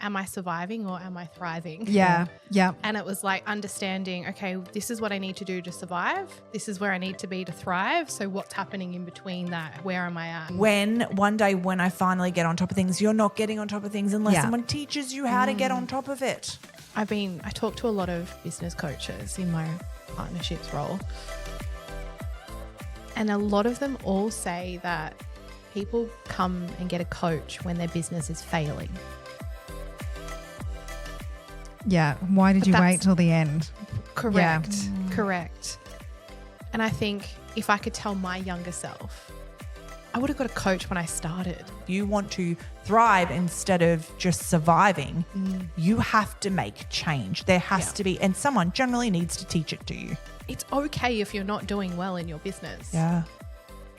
am I surviving or am I thriving? Yeah. Yeah. And it was like understanding, okay, this is what I need to do to survive. This is where I need to be to thrive. So what's happening in between that? Where am I at? One day when I finally get on top of things, you're not getting on top of things unless someone teaches you how to get on top of it. I talk to a lot of business coaches in my partnerships role. And a lot of them all say that people come and get a coach when their business is failing. Yeah. Why did you wait till the end? Correct. Yeah. Correct. And I think if I could tell my younger self, I would have got a coach when I started. You want to thrive instead of just surviving. You have to make change. There has to be, and someone generally needs to teach it to you. It's okay if you're not doing well in your business. Yeah.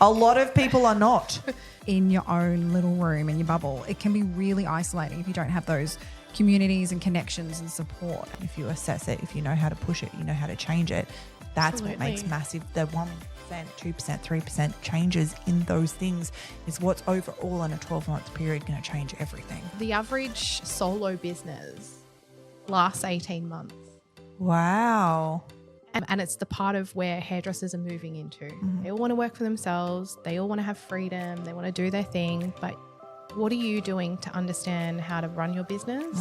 A lot of people are not. In your own little room, in your bubble, it can be really isolating if you don't have those communities and connections and support. If you assess it, if you know how to push it, you know how to change it. That's Absolutely. what makes massive. The 1%, 2%, 3% changes in those things is what's overall in a 12-month period going to change everything. The average solo business lasts 18 months. Wow. And it's the part of where hairdressers are moving into. They all want to work for themselves. They all want to have freedom. They want to do their thing. But what are you doing to understand how to run your business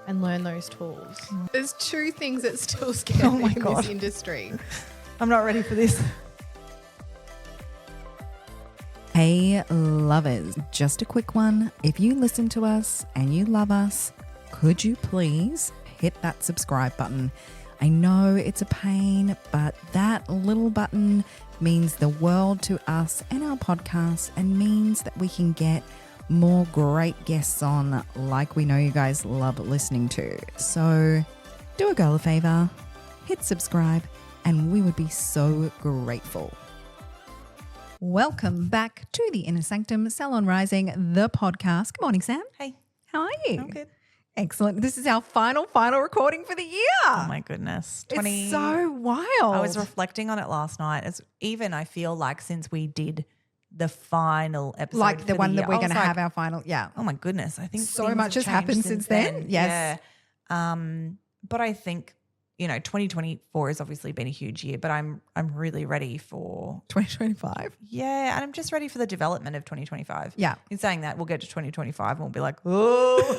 and learn those tools? There's two things that still scare me in this industry. I'm not ready for this. Hey, lovers, just a quick one. If you listen to us and you love us, could you please hit that subscribe button? I know it's a pain, but that little button means the world to us and our podcast and means that we can get more great guests on like we know you guys love listening to. So do a girl a favor, hit subscribe, and we would be so grateful. Welcome back to the Inner Sanctum Salon Rising, the podcast. Good morning, Sam. Hey. How are you? I'm good. Excellent. This is our final recording for the year. Oh my goodness. It's so wild. I was reflecting on it last night. I feel like since we did the final episode, like the one that we're going to have like, our final. Yeah. Oh my goodness. I think so things much has have changed happened since then. Yes. Yeah. But I think, 2024 has obviously been a huge year, but I'm really ready for 2025. Yeah. And I'm just ready for the development of 2025. Yeah. In saying that, we'll get to 2025 and we'll be like, oh,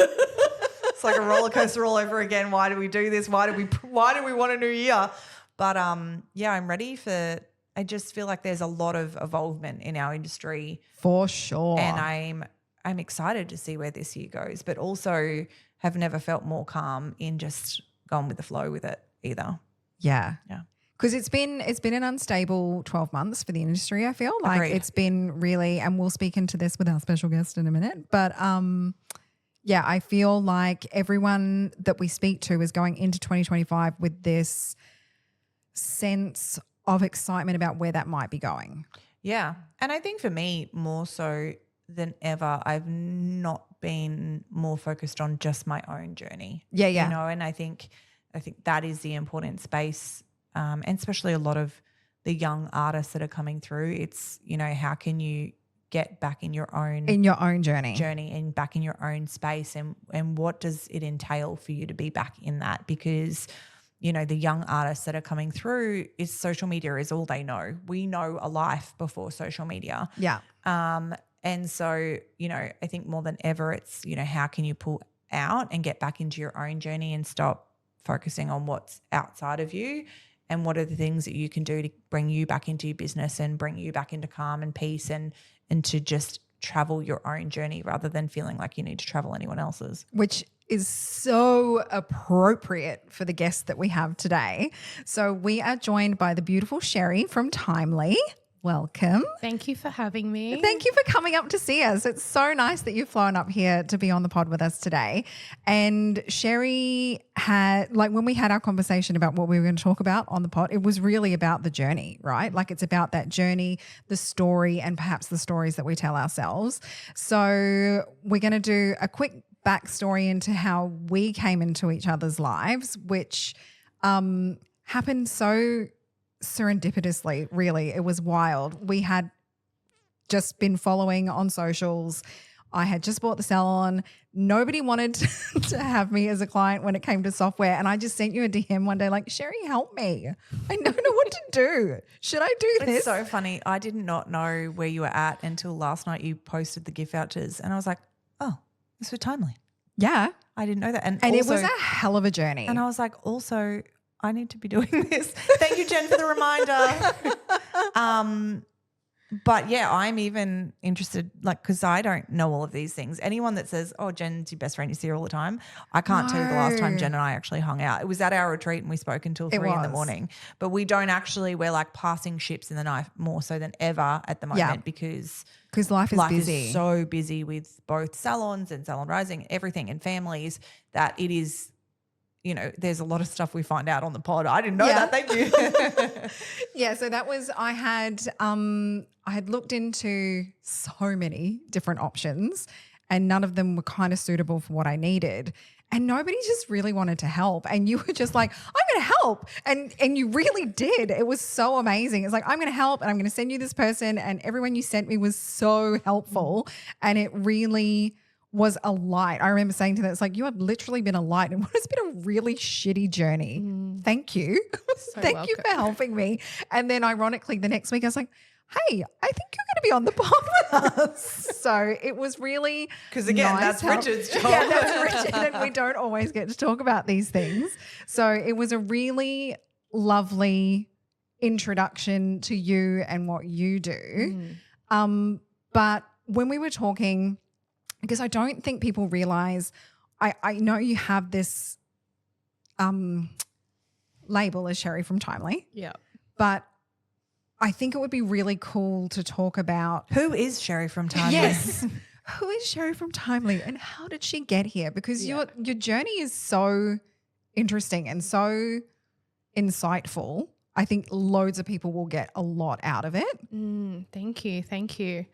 it's like a roller coaster all over again. Why do we do this? Why do we want a new year? But I'm ready for. I just feel like there's a lot of evolvement in our industry for sure, and I'm excited to see where this year goes. But also have never felt more calm in just going with the flow with it either. Yeah, yeah. Because it's been an unstable 12 months for the industry. I feel like Agreed. It's been really, and we'll speak into this with our special guest in a minute. But yeah, I feel like everyone that we speak to is going into 2025 with this sense of excitement about where that might be going. Yeah. And I think for me, more so than ever, I've not been more focused on just my own journey. Yeah, yeah. And I think that is the important space, and especially a lot of the young artists that are coming through. It's, how can you get back in your own journey and back in your own space, and what does it entail for you to be back in that? Because the young artists that are coming through, is social media is all they know. We know a life before social media. Yeah. And so, I think more than ever it's, how can you pull out and get back into your own journey and stop focusing on what's outside of you, and what are the things that you can do to bring you back into your business and bring you back into calm and peace and to just travel your own journey rather than feeling like you need to travel anyone else's. Which is so appropriate for the guest that we have today. So we are joined by the beautiful Sherri from Timely. Welcome. Thank you for having me. Thank you for coming up to see us. It's so nice that you've flown up here to be on the pod with us today. And Sherri had, like when we had our conversation about what we were going to talk about on the pod, it was really about the journey, right? Like it's about that journey, the story, and perhaps the stories that we tell ourselves. So we're going to do a quick backstory into how we came into each other's lives, which happened so serendipitously, really. It was wild. We had just been following on socials I had just bought the Salon. Nobody wanted to have me as a client when it came to software. And I just sent you a DM one day like, Sherri, help me. I don't know what to do. Should I do this? It's so funny. I did not know where you were at until last night you posted the gift vouchers and I was like, oh, this was timely. Yeah. I didn't know that. And And also, it was a hell of a journey. and I was like, also, I need to be doing this. Thank you, Jen, for the reminder. But yeah, I'm even interested, like, because I don't know all of these things. Anyone that says, oh, Jen's your best friend, you see her all the time, I can't tell you the last time Jen and I actually hung out. It was at our retreat and we spoke until 3 in the morning. But we don't actually, we're like passing ships in the night more so than ever at the moment because life is busy. Is so busy with both salons and Salon Rising, everything and families that it is, you know, there's a lot of stuff we find out on the pod. I didn't know that. Thank you. Yeah. So that was, I had looked into so many different options and none of them were kind of suitable for what I needed. And nobody just really wanted to help. And you were just like, I'm going to help. And you really did. It was so amazing. It's like, I'm going to help and I'm going to send you this person. And everyone you sent me was so helpful. And it really was a light. I remember saying to them, it's like, you have literally been a light and what has been a really shitty journey. Thank you. So Thank you for helping me. And then ironically, the next week I was like, hey, I think you're going to be on the pod with us. So it was really Because again, nice that's Richard's job. Yeah, that's Richard, and we don't always get to talk about these things. So it was a really lovely introduction to you and what you do. But when we were talking, because I don't think people realize, I know you have this label as Sherri from Timely. Yeah. But I think it would be really cool to talk about Who is Sherri from Timely? Yes. Who is Sherri from Timely and how did she get here? Because your journey is so interesting and so insightful. I think loads of people will get a lot out of it. Thank you. Thank you.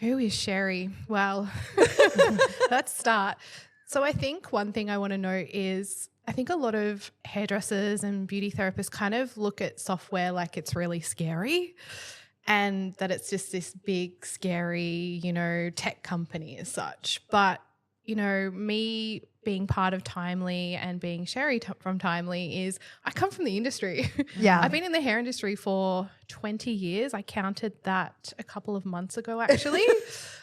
Who is Sherri? Well, let's start. So I think one thing I want to know is I think a lot of hairdressers and beauty therapists kind of look at software like it's really scary and that it's just this big, scary, you know, tech company as such. But, you know, me being part of Timely and being Sherri from Timely is I come from the industry. Yeah. I've been in the hair industry for 20 years. I counted that a couple of months ago, actually.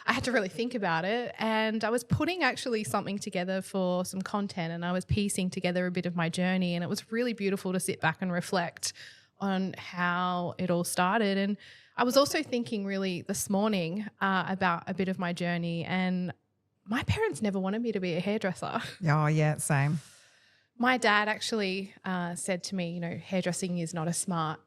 I had to really think about it. And I was putting actually something together for some content and I was piecing together a bit of my journey. And it was really beautiful to sit back and reflect on how it all started. And I was also thinking really this morning about a bit of my journey, and my parents never wanted me to be a hairdresser. Oh, yeah, same. My dad actually said to me, you know, hairdressing is not a smart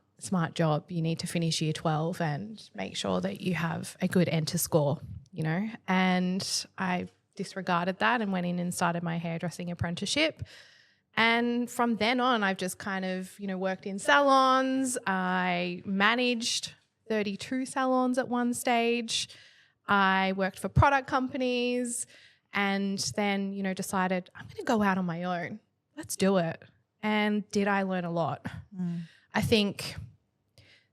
job. You need to finish year 12 and make sure that you have a good enter score, you know. And I disregarded that and went in and started my hairdressing apprenticeship. And from then on, I've just kind of, you know, worked in salons. I managed 32 salons at one stage. I worked for product companies and then, you know, decided I'm going to go out on my own. Let's do it. And did I learn a lot? I think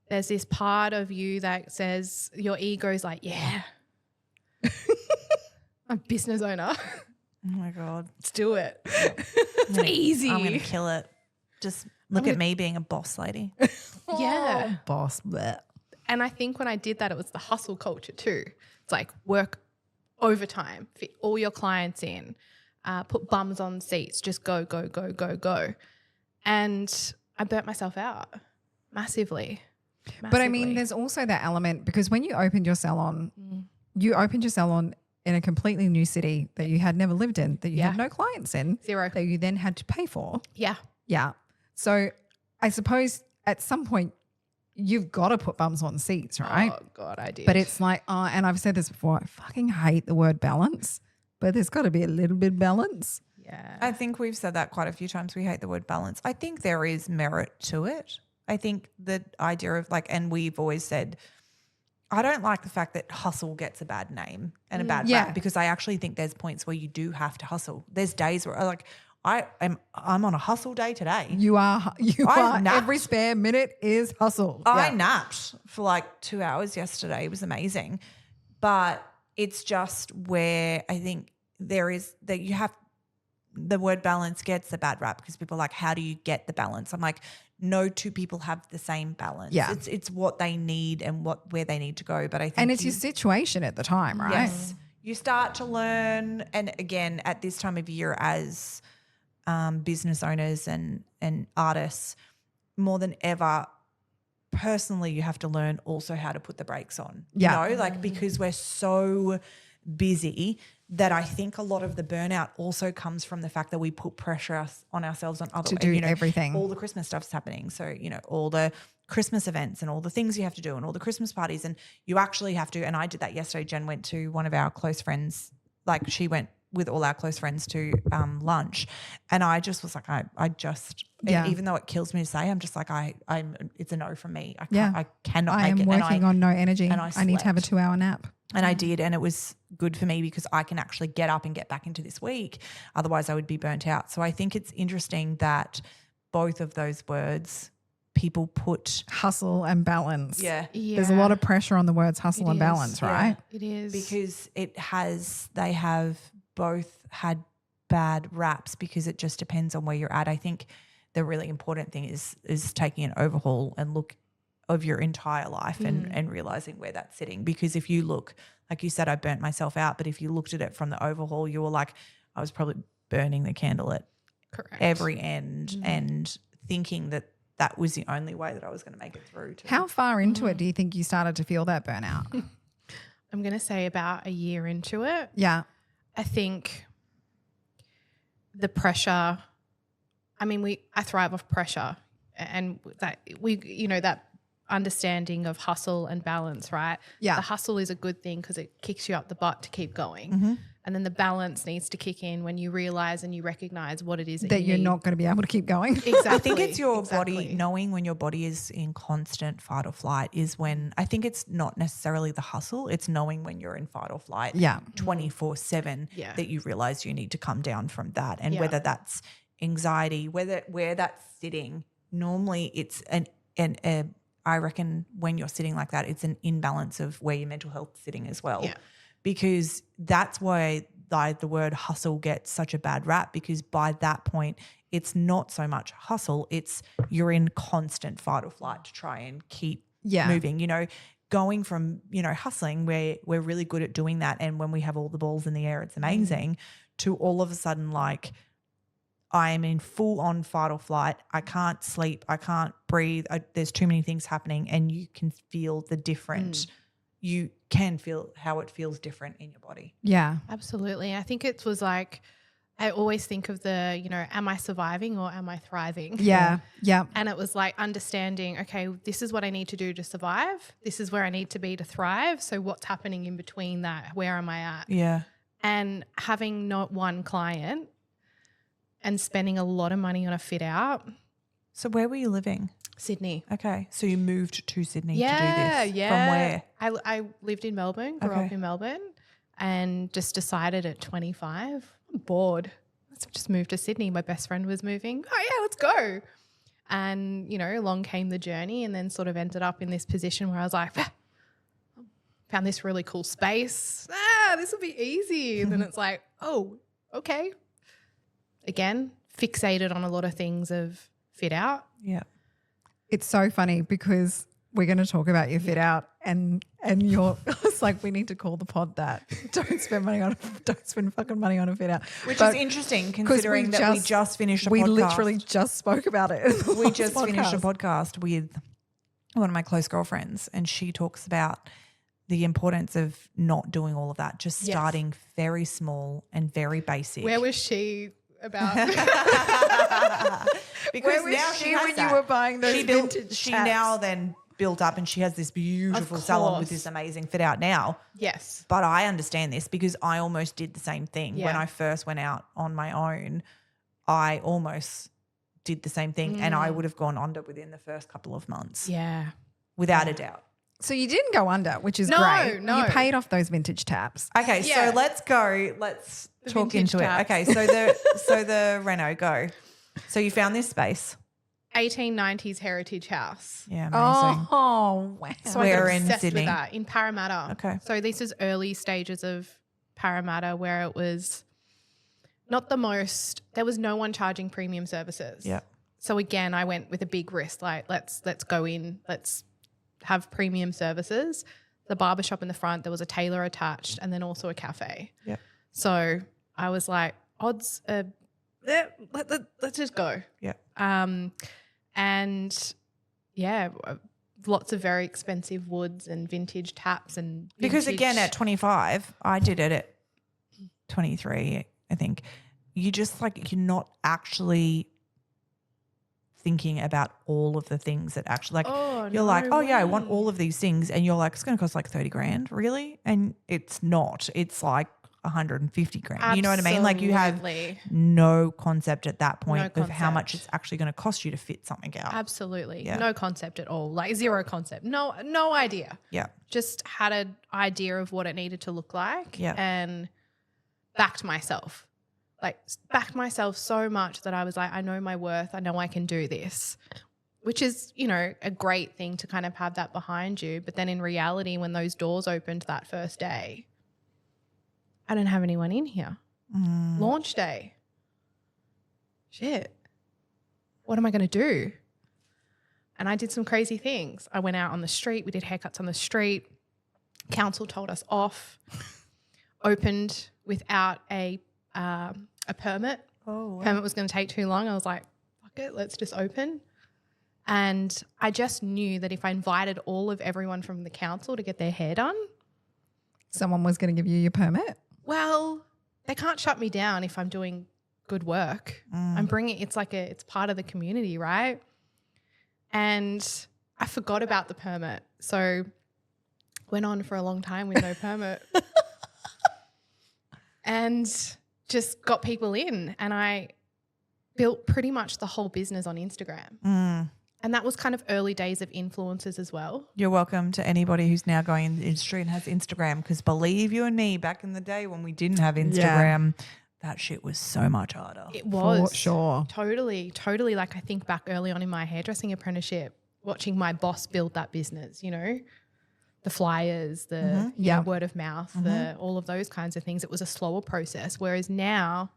there's this part of you that says your ego's like, yeah, I'm a business owner. Oh my God. Let's do it. It's easy. I'm going to kill it. Just look at me being a boss lady. Yeah. Oh, boss. Bleh. And I think when I did that, it was the hustle culture too. It's like work overtime, fit all your clients in, put bums on seats, just go, go, go, go, go. And I burnt myself out massively. But I mean, there's also that element because when you opened your salon, you opened your salon in a completely new city that you had never lived in, that you had no clients in. Zero. That you then had to pay for. Yeah. Yeah. So I suppose at some point you've got to put bums on seats, right? Oh, God, I did. But it's like, and I've said this before, I fucking hate the word balance, but there's got to be a little bit of balance. Yeah. I think we've said that quite a few times. We hate the word balance. I think there is merit to it. I think the idea of like, and we've always said, I don't like the fact that hustle gets a bad name and a bad rap because I actually think there's points where you do have to hustle. There's days where like I'm on a hustle day today. You are napped. every spare minute is hustle. I napped for like 2 hours yesterday. It was amazing. But it's just where I think there is that you have the word balance gets a bad rap because people are like, how do you get the balance? I'm like, no two people have the same balance. Yeah. It's what they need and where they need to go. But I think And it's your situation at the time, right? Yes. You start to learn, and again, at this time of year as business owners and artists, more than ever, personally, you have to learn also how to put the brakes on. Yeah. You know, like because we're so busy that I think a lot of the burnout also comes from the fact that we put pressure on ourselves on other To do everything. All the Christmas stuff's happening. So, all the Christmas events and all the things you have to do and all the Christmas parties, and you actually have to, and I did that yesterday. Jen went to one of our close friends, like she went with all our close friends to lunch, and I just was like, even though it kills me to say, I'm just like, it's a no from me. I cannot I make am it. working on no energy. and I need to have a 2-hour nap. And I did, and it was good for me because I can actually get up and get back into this week. Otherwise, I would be burnt out. So I think it's interesting that both of those words people put hustle and balance. Yeah. There's a lot of pressure on the words hustle and balance, right? It is. Because they have both had bad raps because it just depends on where you're at. I think the really important thing is taking an overhaul and look of your entire life and realizing where that's sitting. Because if you look, like you said, I burnt myself out, but if you looked at it from the overhaul, you were like, I was probably burning the candle at every end and thinking that was the only way that I was going to make it through. How far into it do you think you started to feel that burnout? I'm going to say about a year into it. Yeah. I think the pressure, I thrive off pressure, and that that understanding of hustle and balance, right? Yeah. The hustle is a good thing because it kicks you up the butt to keep going. And then the balance needs to kick in when you realize and you recognize what it is that you're need. not going to be able to keep going. Exactly. I think it's your body, knowing when your body is in constant fight or flight is when, I think it's not necessarily the hustle, it's knowing when you're in fight or flight 24/7 that you realize you need to come down from that. And whether that's anxiety, where that's sitting, normally it's I reckon when you're sitting like that, it's an imbalance of where your mental health is sitting as well. Yeah. Because that's why the word hustle gets such a bad rap, because by that point it's not so much hustle, it's you're in constant fight or flight to try and keep moving. Going from, hustling where we're really good at doing that, and when we have all the balls in the air it's amazing, to all of a sudden like I am in full on fight or flight. I can't sleep. I can't breathe. There's too many things happening, and you can feel the different. You can feel how it feels different in your body. Yeah, absolutely. I think it was like, I always think of the, am I surviving or am I thriving? Yeah. Yeah. And it was like understanding, okay, this is what I need to do to survive. This is where I need to be to thrive. So what's happening in between that? Where am I at? Yeah. And having not one client and spending a lot of money on a fit out. So where were you living? Sydney. Okay. So you moved to Sydney to do this. Yeah. From where? I lived in Melbourne, grew up in Melbourne, and just decided at 25, I'm bored. Let's just move to Sydney. My best friend was moving. Oh yeah, let's go. And, along came the journey, and then sort of ended up in this position where I was like, found this really cool space. This will be easy. And then it's like, oh, okay. Again, fixated on a lot of things of fit out. Yeah. It's so funny because we're going to talk about your fit out and you're it's like, we need to call the pod that. Don't spend fucking money on a fit out. Which is interesting considering that we just finished a podcast. We literally just spoke about it. We just finished a podcast with one of my close girlfriends, and she talks about the importance of not doing all of that, just starting very small and very basic. Where was she about? Because where now was she when you were buying those vintage She chaps? now then built up, and she has this beautiful salon with this amazing fit out now. Yes. But I understand this because I almost did the same thing. Yeah. When I first went out on my own, I almost did the same thing, and I would have gone under within the first couple of months. Yeah. Without a doubt. So you didn't go under, which is great. No. You paid off those vintage taps. Okay, Yeah. so let's go. Let's talk vintage into taps. it. Okay, so the reno, go. So you found this space. 1890s heritage house. Yeah, amazing. Oh, wow. So Where I in got obsessed Sydney? with that in Parramatta. Okay. So this is early stages of Parramatta where it was not the most, there was no one charging premium services. Yeah. So again, I went with a big risk, like let's go in, let's have premium services. The barbershop in the front, there was a tailor attached and then also a cafe. Yeah. So I was like, odds are, let's just go. Yeah. And yeah, lots of very expensive woods and vintage taps and Because again, vintage- at 25, I did it at 23, I think. You just like, you're not actually thinking about all of the things that actually like you're like, oh yeah, I want all of these things, and you're like, it's going to cost like 30 grand, really? And it's not. It's like 150 grand. You know what I mean? Like you have Absolutely. no concept at that point No of how much concept. it's actually going to cost you to fit something out. Absolutely. Yeah. No concept at all. Like zero concept. No idea. Yeah. Just had an idea of what it needed to look like Yeah. and backed myself. Like backed myself so much that I was like, I know my worth. I know I can do this, which is, you know, a great thing to kind of have that behind you. But then in reality, when those doors opened that first day, I didn't have anyone in here. Launch day. Shit. What am I going to do? And I did some crazy things. I went out on the street. We did haircuts on the street. Council told us off. Opened without a permit. Oh, wow. Permit was going to take too long. I was like, fuck it, let's just open. And I just knew that if I invited all of everyone from the council to get their hair done, Someone was going to give you your permit? well, they can't shut me down if I'm doing good work. I'm bringing, it's part of the community, right? And I forgot about the permit. So went on for a long time with no permit and just got people in, and I built pretty much the whole business on Instagram. And that was kind of early days of influencers as well. You're welcome to anybody who's now going in the industry and has Instagram, because believe you and me, back in the day when we didn't have Instagram, that shit was so much harder. It was. For sure. Totally. Like I think back early on in my hairdressing apprenticeship, watching my boss build that business, you know, the flyers, the you know, word of mouth, all of those kinds of things. It was a slower process. Whereas now,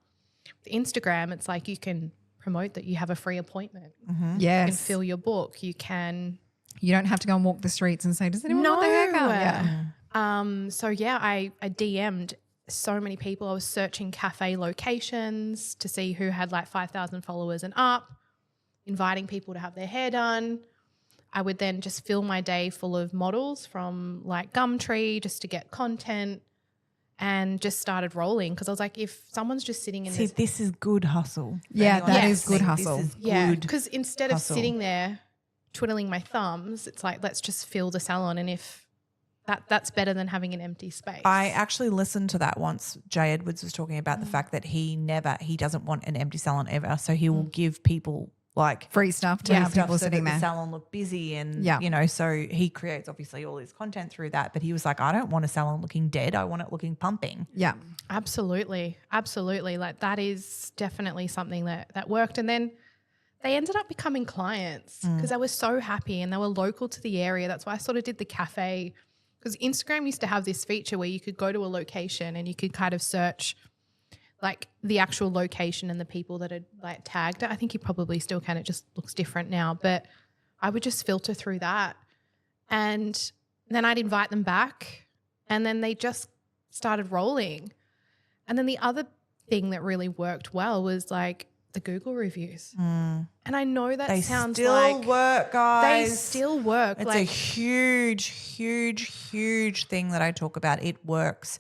with Instagram, it's like you can promote that you have a free appointment. Yes. You can fill your book. You can. You don't have to go and walk the streets and say, does anyone want their haircut? Yeah. So yeah, I DM'd so many people. I was searching cafe locations to see who had like 5,000 followers and up, inviting people to have their hair done. I would then just fill my day full of models from like Gumtree just to get content, and just started rolling because I was like, if someone's just sitting in this. this is good hustle. For Yeah, anyone that is listening, good hustle. This is Yeah, good. because instead of hustle. sitting there twiddling my thumbs, it's like, let's just fill the salon. And if that's better than having an empty space. I actually listened to that once. Jay Edwards was talking about the fact that he doesn't want an empty salon ever. So he will give people like Free stuff to free have stuff people so sitting that there. the salon look busy and, Yeah. you know, so he creates obviously all his content through that. But he was like, I don't want a salon looking dead. I want it looking pumping. Yeah. Absolutely. Like that is definitely something that worked. And then they ended up becoming clients because they were so happy and they were local to the area. That's why I sort of did the cafe, because Instagram used to have this feature where you could go to a location and you could kind of search like the actual location and the people that had like tagged it. I think you probably still can. It just looks different now. But I would just filter through that. And then I'd invite them back and then they just started rolling. And then the other thing that really worked well was like the Google reviews. And I know that They sounds still like work, they guys. still work. It's like a huge, huge, huge thing that I talk about. It works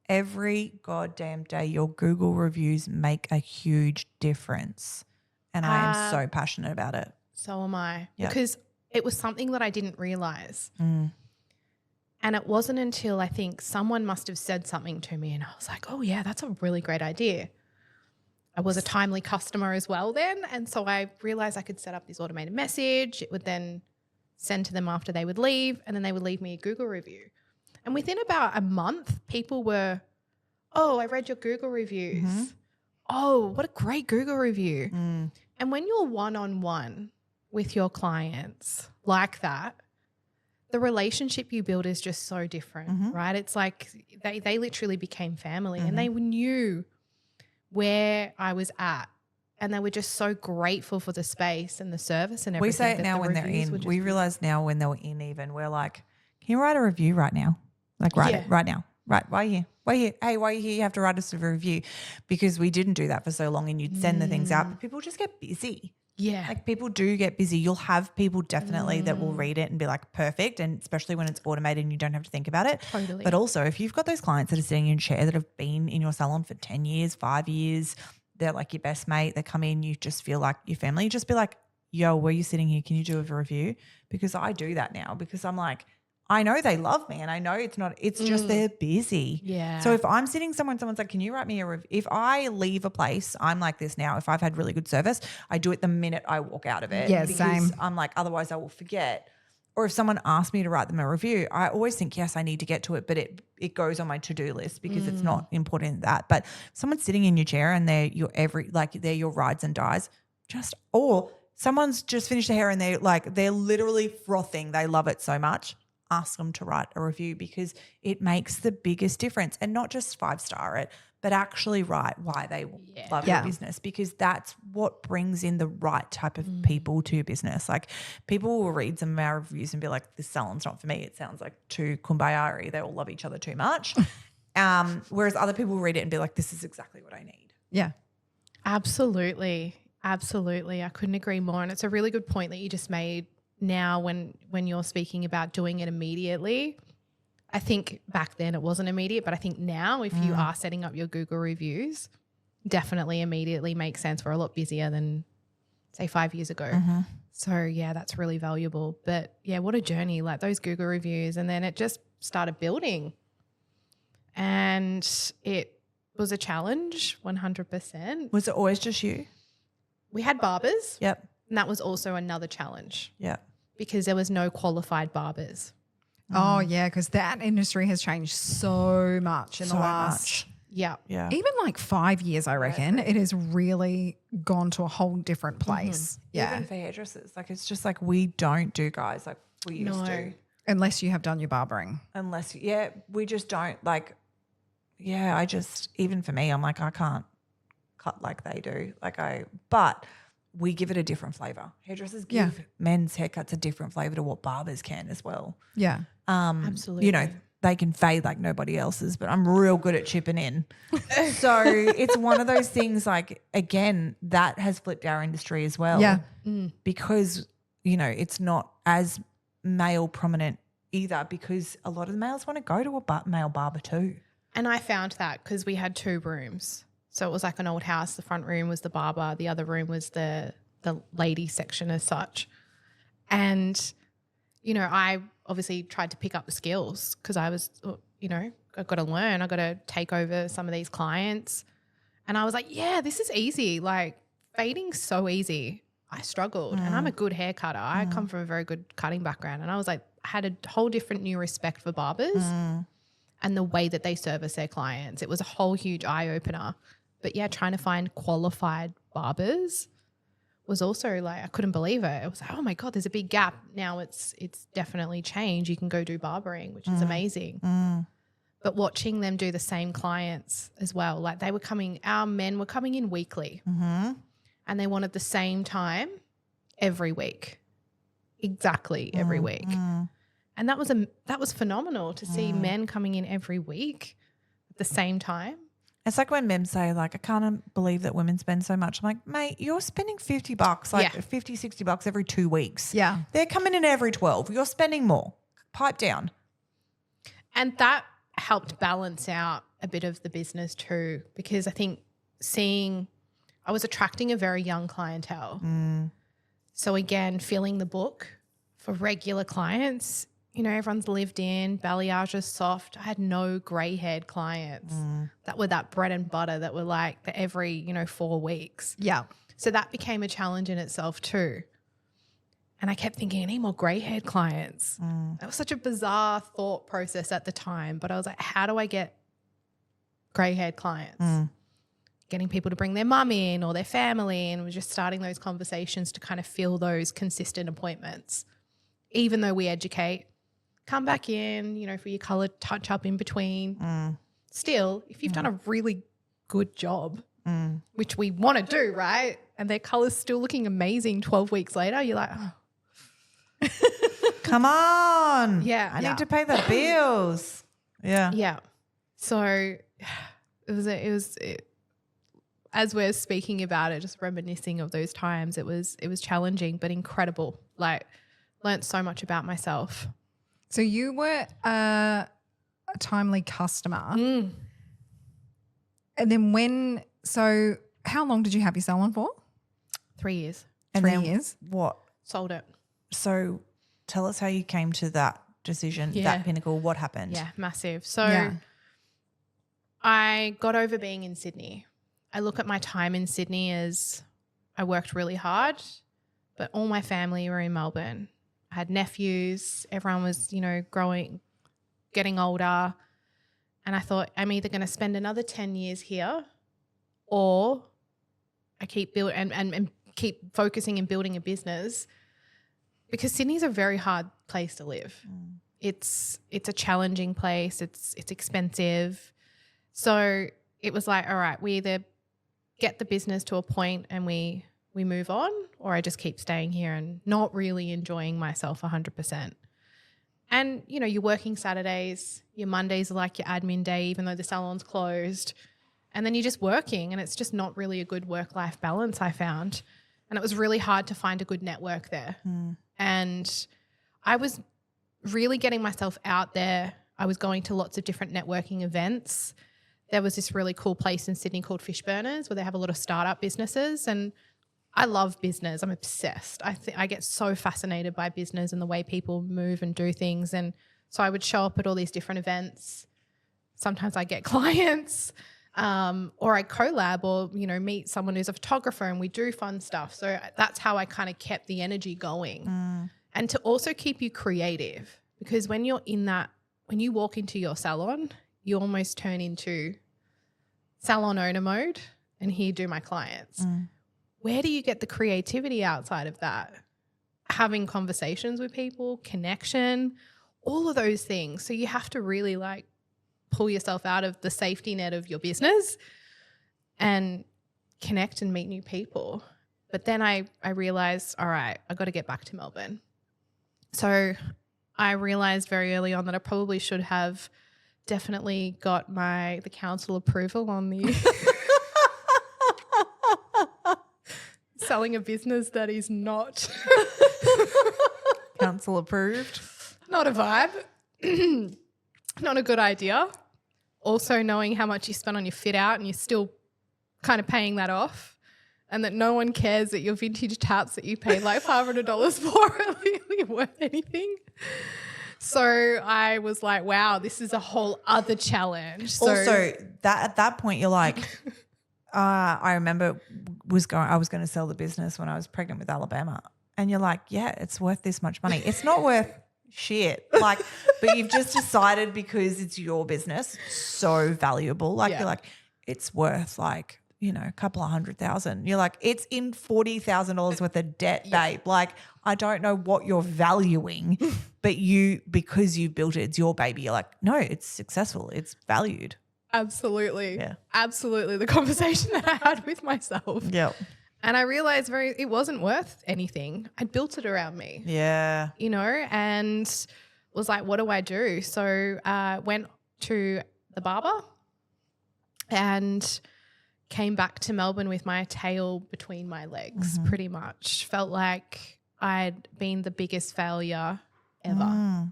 every goddamn day. Your Google reviews make a huge difference. And I am so passionate about it. so am I. Yep. Because it was something that I didn't realize. And it wasn't until I think someone must have said something to me and I was like, oh yeah, that's a really great idea. I was a timely customer as well then. And so I realized I could set up this automated message. It would then send to them after they would leave, and then they would leave me a Google review. And within about a month, people were, oh, I read your Google reviews. Oh, what a great Google review. And when you're one-on-one with your clients like that, the relationship you build is just so different, right? It's like they literally became family and they knew where I was at and they were just so grateful for the space and the service and everything. We say it now when they're in. We realize now when they're in even, we're like, can you write a review right now? Like write it right now. Right. Why are you here? Why are you here? Hey, why are you here? You have to write us a review, because we didn't do that for so long and you'd send the things out, but people just get busy. Yeah. Like people do get busy. You'll have people definitely that will read it and be like perfect, and especially when it's automated and you don't have to think about it. Totally. But also if you've got those clients that are sitting in a chair that have been in your salon for 10 years, 5 years, they're like your best mate, they come in, you just feel like your family, you just be like, yo, were you sitting here? Can you do a review? Because I do that now, because I'm like, I know they love me and I know it's just they're busy. Yeah. So if I'm sitting somewhere and someone's like, can you write me a review? If I leave a place, I'm like this now. If I've had really good service, I do it the minute I walk out of it. Yeah, because same. I'm like, otherwise I will forget. Or if someone asks me to write them a review, I always think, yes, I need to get to it, but it goes on my to-do list because it's not important that. But if someone's sitting in your chair and they're your rides and dies, or someone's just finished their hair and they're literally frothing. They love it so much. Ask them to write a review, because it makes the biggest difference, and not just 5-star it, but actually write why they love your business, because that's what brings in the right type of people to your business. Like people will read some of our reviews and be like, this salon's not for me. It sounds like too kumbaya-y. They all love each other too much. Whereas other people will read it and be like, this is exactly what I need. Yeah. Absolutely. Absolutely. I couldn't agree more. And it's a really good point that you just made now when you're speaking about doing it immediately. I think back then it wasn't immediate, but I think now if you are setting up your Google reviews, definitely immediately makes sense. We're a lot busier than say 5 years ago. So yeah, that's really valuable. But yeah, what a journey, like those Google reviews. And then it just started building, and it was a challenge 100%. Was it always just you? We had barbers. Yep. And that was also another challenge. Yep. Because there was no qualified barbers. Oh, yeah, because that industry has changed so much in the last Yeah. even like 5 years, I reckon. It has really gone to a whole different place. Yeah. Even for hairdressers. Like it's just like we don't do guys like we used to. Unless you have done your barbering. We just don't like, even for me, I'm like, I can't cut like they do. But we give it a different flavour. Hairdressers give men's haircuts a different flavour to what barbers can as well. Yeah. Absolutely. You know, they can fade like nobody else's, but I'm real good at chipping in. So it's one of those things, like, again, that has flipped our industry as well. Yeah. Because, you know, it's not as male prominent either, because a lot of the males want to go to a male barber too. And I found that because we had 2 rooms. So it was like an old house. The front room was the barber. The other room was the lady section as such. And, you know, I obviously tried to pick up the skills because I was, you know, I've got to learn. I've got to take over some of these clients. And I was like, yeah, this is easy. Like fading's so easy. I struggled and I'm a good hair cutter. I come from a very good cutting background. And I was like, I had a whole different new respect for barbers and the way that they service their clients. It was a whole huge eye opener. But yeah, trying to find qualified barbers was also like, I couldn't believe it. It was like, oh my God, there's a big gap. Now it's definitely changed. You can go do barbering, which is amazing. But watching them do the same clients as well, like our men were coming in weekly and they wanted the same time every week, exactly every week. And that was phenomenal to see men coming in every week at the same time. It's like when men say, like, I can't believe that women spend so much. I'm like, mate, you're spending $50, like $50, $60 every 2 weeks. Yeah. They're coming in every 12. You're spending more. Pipe down. And that helped balance out a bit of the business too, because I think I was attracting a very young clientele. So again, filling the book for regular clients, you know, everyone's lived in, balayage is soft. I had no grey-haired clients that were that bread and butter that were like the every, 4 weeks. Yeah. So that became a challenge in itself too. And I kept thinking, I need more grey-haired clients. That was such a bizarre thought process at the time. But I was like, how do I get grey-haired clients? getting people to bring their mum in or their family, and we're just starting those conversations to kind of fill those consistent appointments. Even though we educate, come back in, you know, for your colour touch up in between. Still, if you've done a really good job, which we want to do, right, and their colour's still looking amazing 12 weeks later, you're like, oh. Come on. Yeah. I need to pay the bills. Yeah. Yeah. So as we're speaking about it, just reminiscing of those times, it was challenging but incredible. Like, learned so much about myself. So you were a timely customer. And then how long did you have your salon for? 3 years. And 3 then years. What? Sold it. So tell us how you came to that decision, that pinnacle. What happened? Yeah, massive. So I got over being in Sydney. I look at my time in Sydney as I worked really hard, but all my family were in Melbourne. I had nephews. Everyone was, you know, growing, getting older. And I thought, I'm either going to spend another 10 years here, or I keep building and keep focusing and building a business, because Sydney's a very hard place to live. It's a challenging place. It's expensive. So it was like, all right, we either get the business to a point and we move on, or I just keep staying here and not really enjoying myself 100%. And, you know, you're working Saturdays, your Mondays are like your admin day, even though the salon's closed. And then you're just working, and it's just not really a good work-life balance, I found. And it was really hard to find a good network there. And I was really getting myself out there. I was going to lots of different networking events. There was this really cool place in Sydney called Fish Burners, where they have a lot of startup businesses, and I love business. I'm obsessed. I get so fascinated by business and the way people move and do things. And so I would show up at all these different events. Sometimes I get clients, or I collab, or, you know, meet someone who's a photographer and we do fun stuff. So that's how I kind of kept the energy going. And to also keep you creative, because when you're in that, when you walk into your salon, you almost turn into salon owner mode, and here do my clients. Where do you get the creativity outside of that? Having conversations with people, connection, all of those things. So you have to really like pull yourself out of the safety net of your business and connect and meet new people. But then I realized, all right, I got to get back to Melbourne. So I realized very early on that I probably should have definitely got the council approval on the selling a business that is not Council approved. Not a vibe. Not a good idea. Also knowing how much you spent on your fit out and you're still kind of paying that off, and that no one cares that your vintage taps that you paid like $500 for are really worth anything. So I was like, wow, this is a whole other challenge. So Also, at that point you're like, I remember I was going to sell the business when I was pregnant with Alabama, and you're like, yeah, it's worth this much money. It's not worth shit. Like, but you've just decided because it's your business, so valuable. Like you're like, it's worth like, you know, a couple of $100,000. You're like, it's in $40,000 worth of debt, babe. Like, I don't know what you're valuing, but because you built it, it's your baby. You're like, no, it's successful. It's valued. absolutely. Yeah. Absolutely. The conversation that I had with myself. Yep. And I realized it wasn't worth anything. I'd built it around me. Yeah. You know, and was like, what do I do? So went to the barber and came back to Melbourne with my tail between my legs, pretty much. Felt like I'd been the biggest failure ever.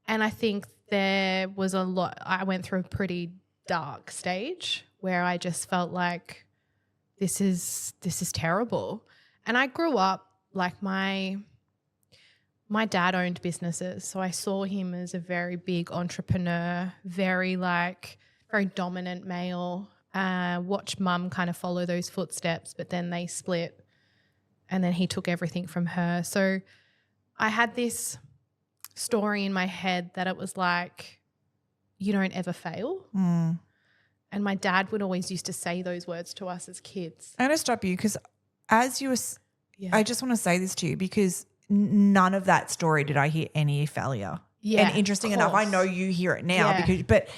And I think there was a lot, I went through a pretty dark stage where I just felt like this is terrible. And I grew up like my dad owned businesses, so I saw him as a very big entrepreneur, very dominant male. Watched mum kind of follow those footsteps, but then they split and then he took everything from her. So I had this story in my head that it was like, you don't ever fail. And my dad would always used to say those words to us as kids. I'm going to stop you because as you were Yeah. I just want to say this to you because none of that story did I hear any failure. Yeah, And interesting enough, I know you hear it now but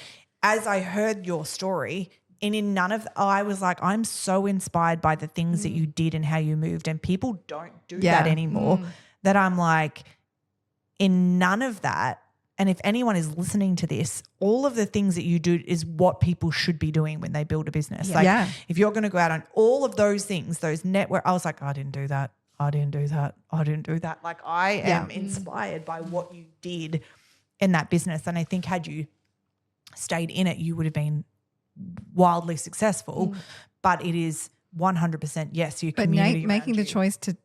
as I heard your story and in none of I was like, I'm so inspired by the things that you did and how you moved, and people don't do that anymore, that I'm like, in none of that. And if anyone is listening to this, all of the things that you do is what people should be doing when they build a business. If you're going to go out on all of those things, those network, I was like, I didn't do that. I didn't do that. I didn't do that. Like I am inspired by what you did in that business. And I think had you stayed in it, you would have been wildly successful. But it is 100% yes, your community. But making the choice to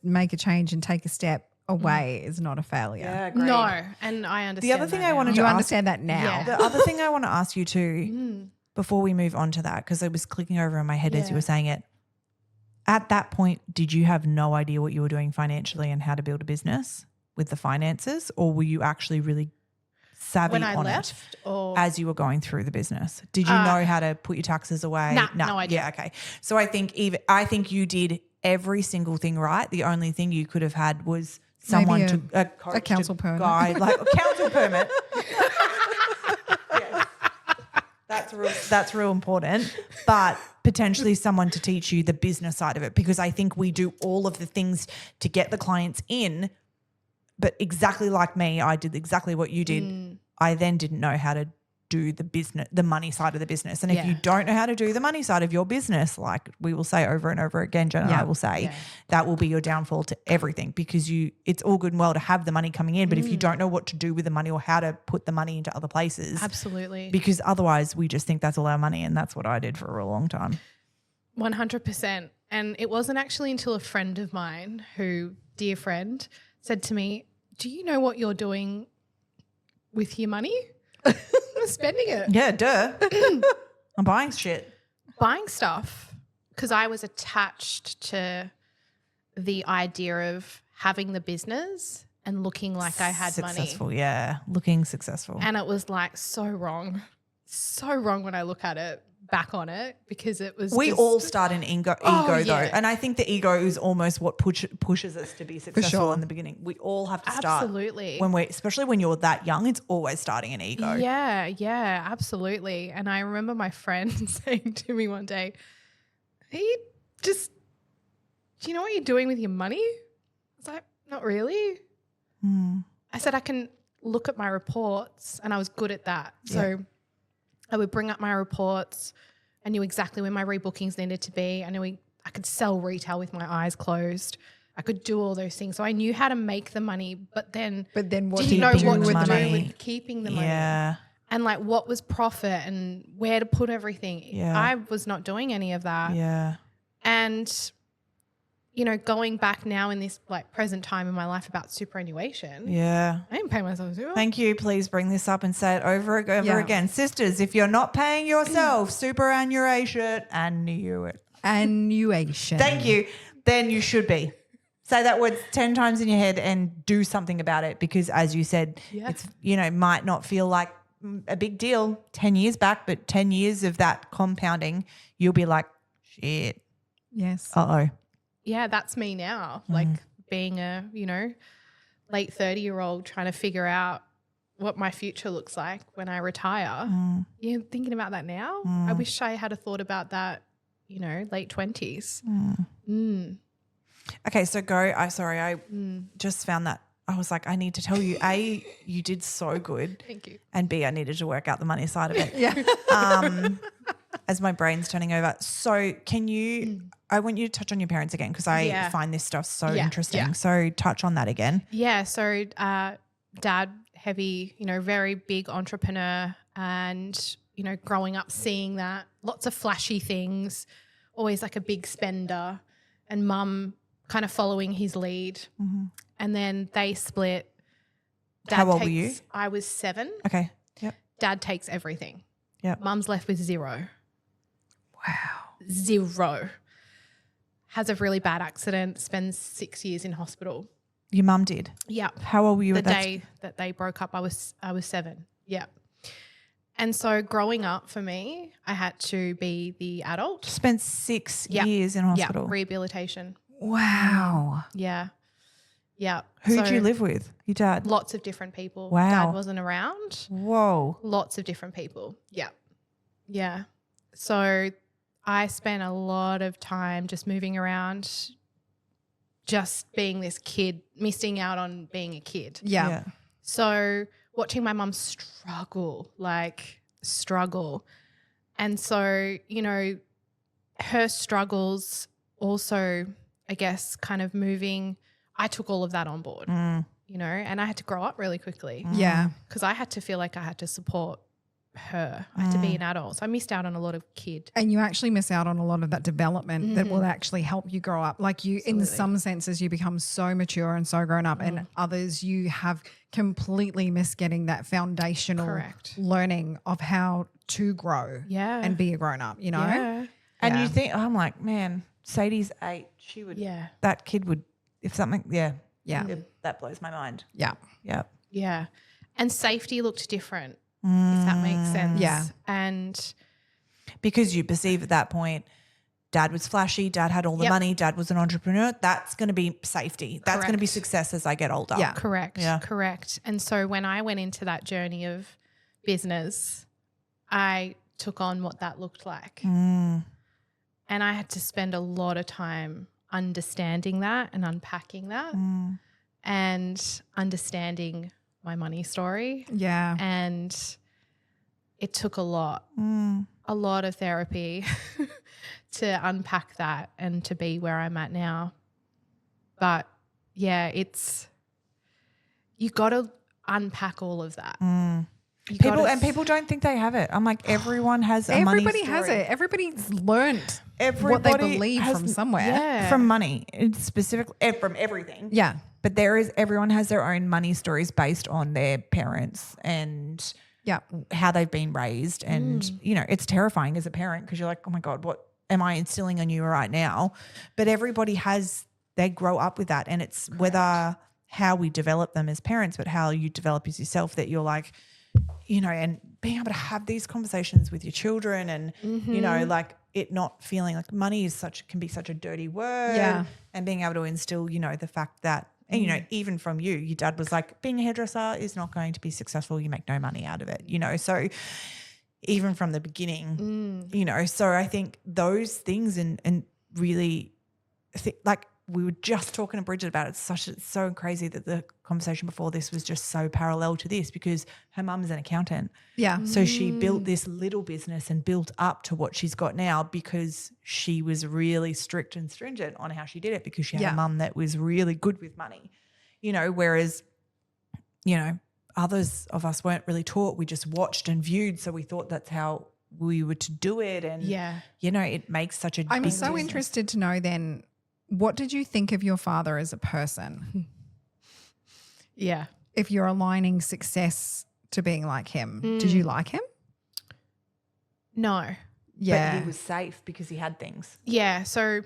make a change and take a step away is not a failure. Yeah, great. No, and I understand. The other thing I wanted to You ask, understand that now. Yeah. the other thing I want to ask you too, before we move on to that, because it was clicking over in my head as you were saying it. At that point, did you have no idea what you were doing financially and how to build a business with the finances, or were you actually really savvy when I on left, it or as you were going through the business? Did you know how to put your taxes away? No idea. Yeah, okay. So I think you did every single thing right. The only thing you could have had was someone Maybe to coach, a council permit. guide, like a council permit. Yes. That's real important. But potentially someone to teach you the business side of it, because I think we do all of the things to get the clients in, but exactly like me, I did exactly what you did. I then didn't know how to do the business, the money side of the business. And if you don't know how to do the money side of your business, like we will say over and over again, Jen and I will say, that will be your downfall to everything, because it's all good and well to have the money coming in, but if you don't know what to do with the money or how to put the money into other places. absolutely, Because otherwise we just think that's all our money, and that's what I did for a real long time. 100%. And it wasn't actually until a friend of mine, dear friend, said to me, "Do you know what you're doing with your money?" I'm spending it. Yeah, duh. I'm buying shit. Buying stuff, because I was attached to the idea of having the business and looking like I had Successful, money. yeah. Looking successful. And it was like so wrong when I look at it, back on it, because it was We just, all start an ego yeah. though. And I think the ego is almost what pushes us to be successful in the beginning. We all have to start. Absolutely. Especially when you're that young, it's always starting an ego. Yeah, absolutely. And I remember my friend saying to me one day, do you know what you're doing with your money? I was like, not really. I said, I can look at my reports, and I was good at that. So I would bring up my reports. I knew exactly where my rebookings needed to be. I knew I could sell retail with my eyes closed. I could do all those things. So I knew how to make the money, but then what didn't know keeping what the to do money. with keeping the money. Yeah. And like what was profit and where to put everything. Yeah. I was not doing any of that. Yeah. And, going back now in this like present time in my life about superannuation, Yeah. I didn't pay myself super. Thank you. Please bring this up and say it over again. Sisters, if you're not paying yourself superannuation, Annuation. thank you, then you should be. Say that word 10 times in your head and do something about it, because as you said, it's, might not feel like a big deal 10 years back, but 10 years of that compounding, you'll be like, shit. Yes. Uh-oh. Yeah, that's me now. Like being a, late 30-year-old trying to figure out what my future looks like when I retire. Yeah, thinking about that now. I wish I had a thought about that, late 20s. Okay, so I just found that. I was like, I need to tell you, A, you did so good. Thank you. And B, I needed to work out the money side of it. Yeah. As my brain's turning over. So I want you to touch on your parents again, because I find this stuff so interesting. Yeah. So touch on that again. Yeah, so dad, heavy, very big entrepreneur, and, growing up seeing that, lots of flashy things, always like a big spender, and mum kind of following his lead. And then they split. How old were you? I was 7. Okay. Yep. Dad takes everything. Yep. Mum's left with 0. Wow. 0. Has a really bad accident, spends 6 years in hospital. Your mum did? Yep. How old were you The at that? day that they broke up, I was 7. Yep. And so growing up for me, I had to be the adult. Spent 6 years in hospital. Yeah, rehabilitation. Wow. Yeah. Yeah. Who did you live with? Your dad? Lots of different people. Wow. Dad wasn't around. Whoa. Lots of different people. Yeah. Yeah. So I spent a lot of time just moving around, just being this kid, missing out on being a kid. Yeah. So watching my mum struggle. And so, you know, her struggles also, I guess, kind of moving, I took all of that on board, you know, and I had to grow up really quickly. Yeah. Because I had to feel like I had to support her. I had to be an adult. So I missed out on a lot of kid. And you actually miss out on a lot of that development that will actually help you grow up. Like you, in some senses, you become so mature and so grown up, and others you have completely missed getting that foundational learning of how to grow and be a grown up, you know? Yeah. And you think, I'm like, man, Sadie's 8. She would, that kid would, if something, that blows my mind. Yeah. Yeah. Yeah. And safety looked different, if that makes sense. Yeah. And because you perceive at that point, dad was flashy, dad had all the money, dad was an entrepreneur, that's going to be safety. That's going to be success as I get older. Yeah. Correct. Yeah. Correct. And so when I went into that journey of business, I took on what that looked like. And I had to spend a lot of time understanding that and unpacking that and understanding my money story. Yeah. And it took a lot of therapy to unpack that and to be where I'm at now. But yeah, you got to unpack all of that. People don't think they have it. I'm like, everyone has a money story. Everybody has it. Everybody's learned Everybody what they believe has- from somewhere. Yeah. From money, specifically from everything. Yeah. But everyone has their own money stories based on their parents and how they've been raised. And, you know, it's terrifying as a parent because you're like, oh my God, what am I instilling on you right now? But everybody they grow up with that. And it's whether how we develop them as parents, but how you develop as yourself, that you're like, you know, and being able to have these conversations with your children and, you know, like it not feeling like money can be such a dirty word. Yeah. And being able to instill, you know, the fact that, and, you know, even from you, your dad was like, being a hairdresser is not going to be successful. You make no money out of it, you know. So even from the beginning, you know, so I think those things and really like we were just talking to Bridget about it. It's so crazy that the conversation before this was just so parallel to this because her mum is an accountant. Yeah. So she built this little business and built up to what she's got now because she was really strict and stringent on how she did it because she had a mum that was really good with money, you know, whereas, you know, others of us weren't really taught. We just watched and viewed. So we thought that's how we were to do it. And, you know, it makes such a I'm big so difference. interested to know then, what did you think of your father as a person? Yeah. If you're aligning success to being like him, did you like him? No. Yeah. But he was safe because he had things. Yeah. So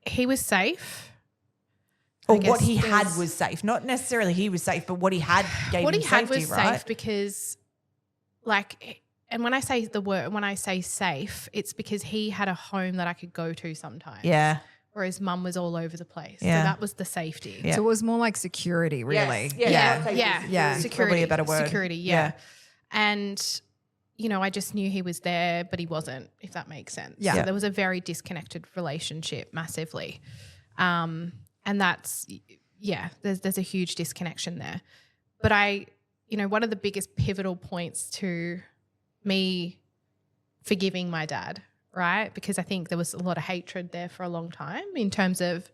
he was safe. Or what he had was safe. Not necessarily he was safe, but what he had gave him safety, right? What he had was safe because like, and when I say safe, it's because he had a home that I could go to sometimes. Yeah. Whereas mum was all over the place. Yeah. So that was the safety. Yeah. So it was more like security, really. Yes. Yeah. Security. Security. Probably a better word. Security, yeah. And, you know, I just knew he was there, but he wasn't, if that makes sense. Yeah. So there was a very disconnected relationship massively. And that's, there's a huge disconnection there. But you know, one of the biggest pivotal points to me forgiving my dad, right? Because I think there was a lot of hatred there for a long time in terms of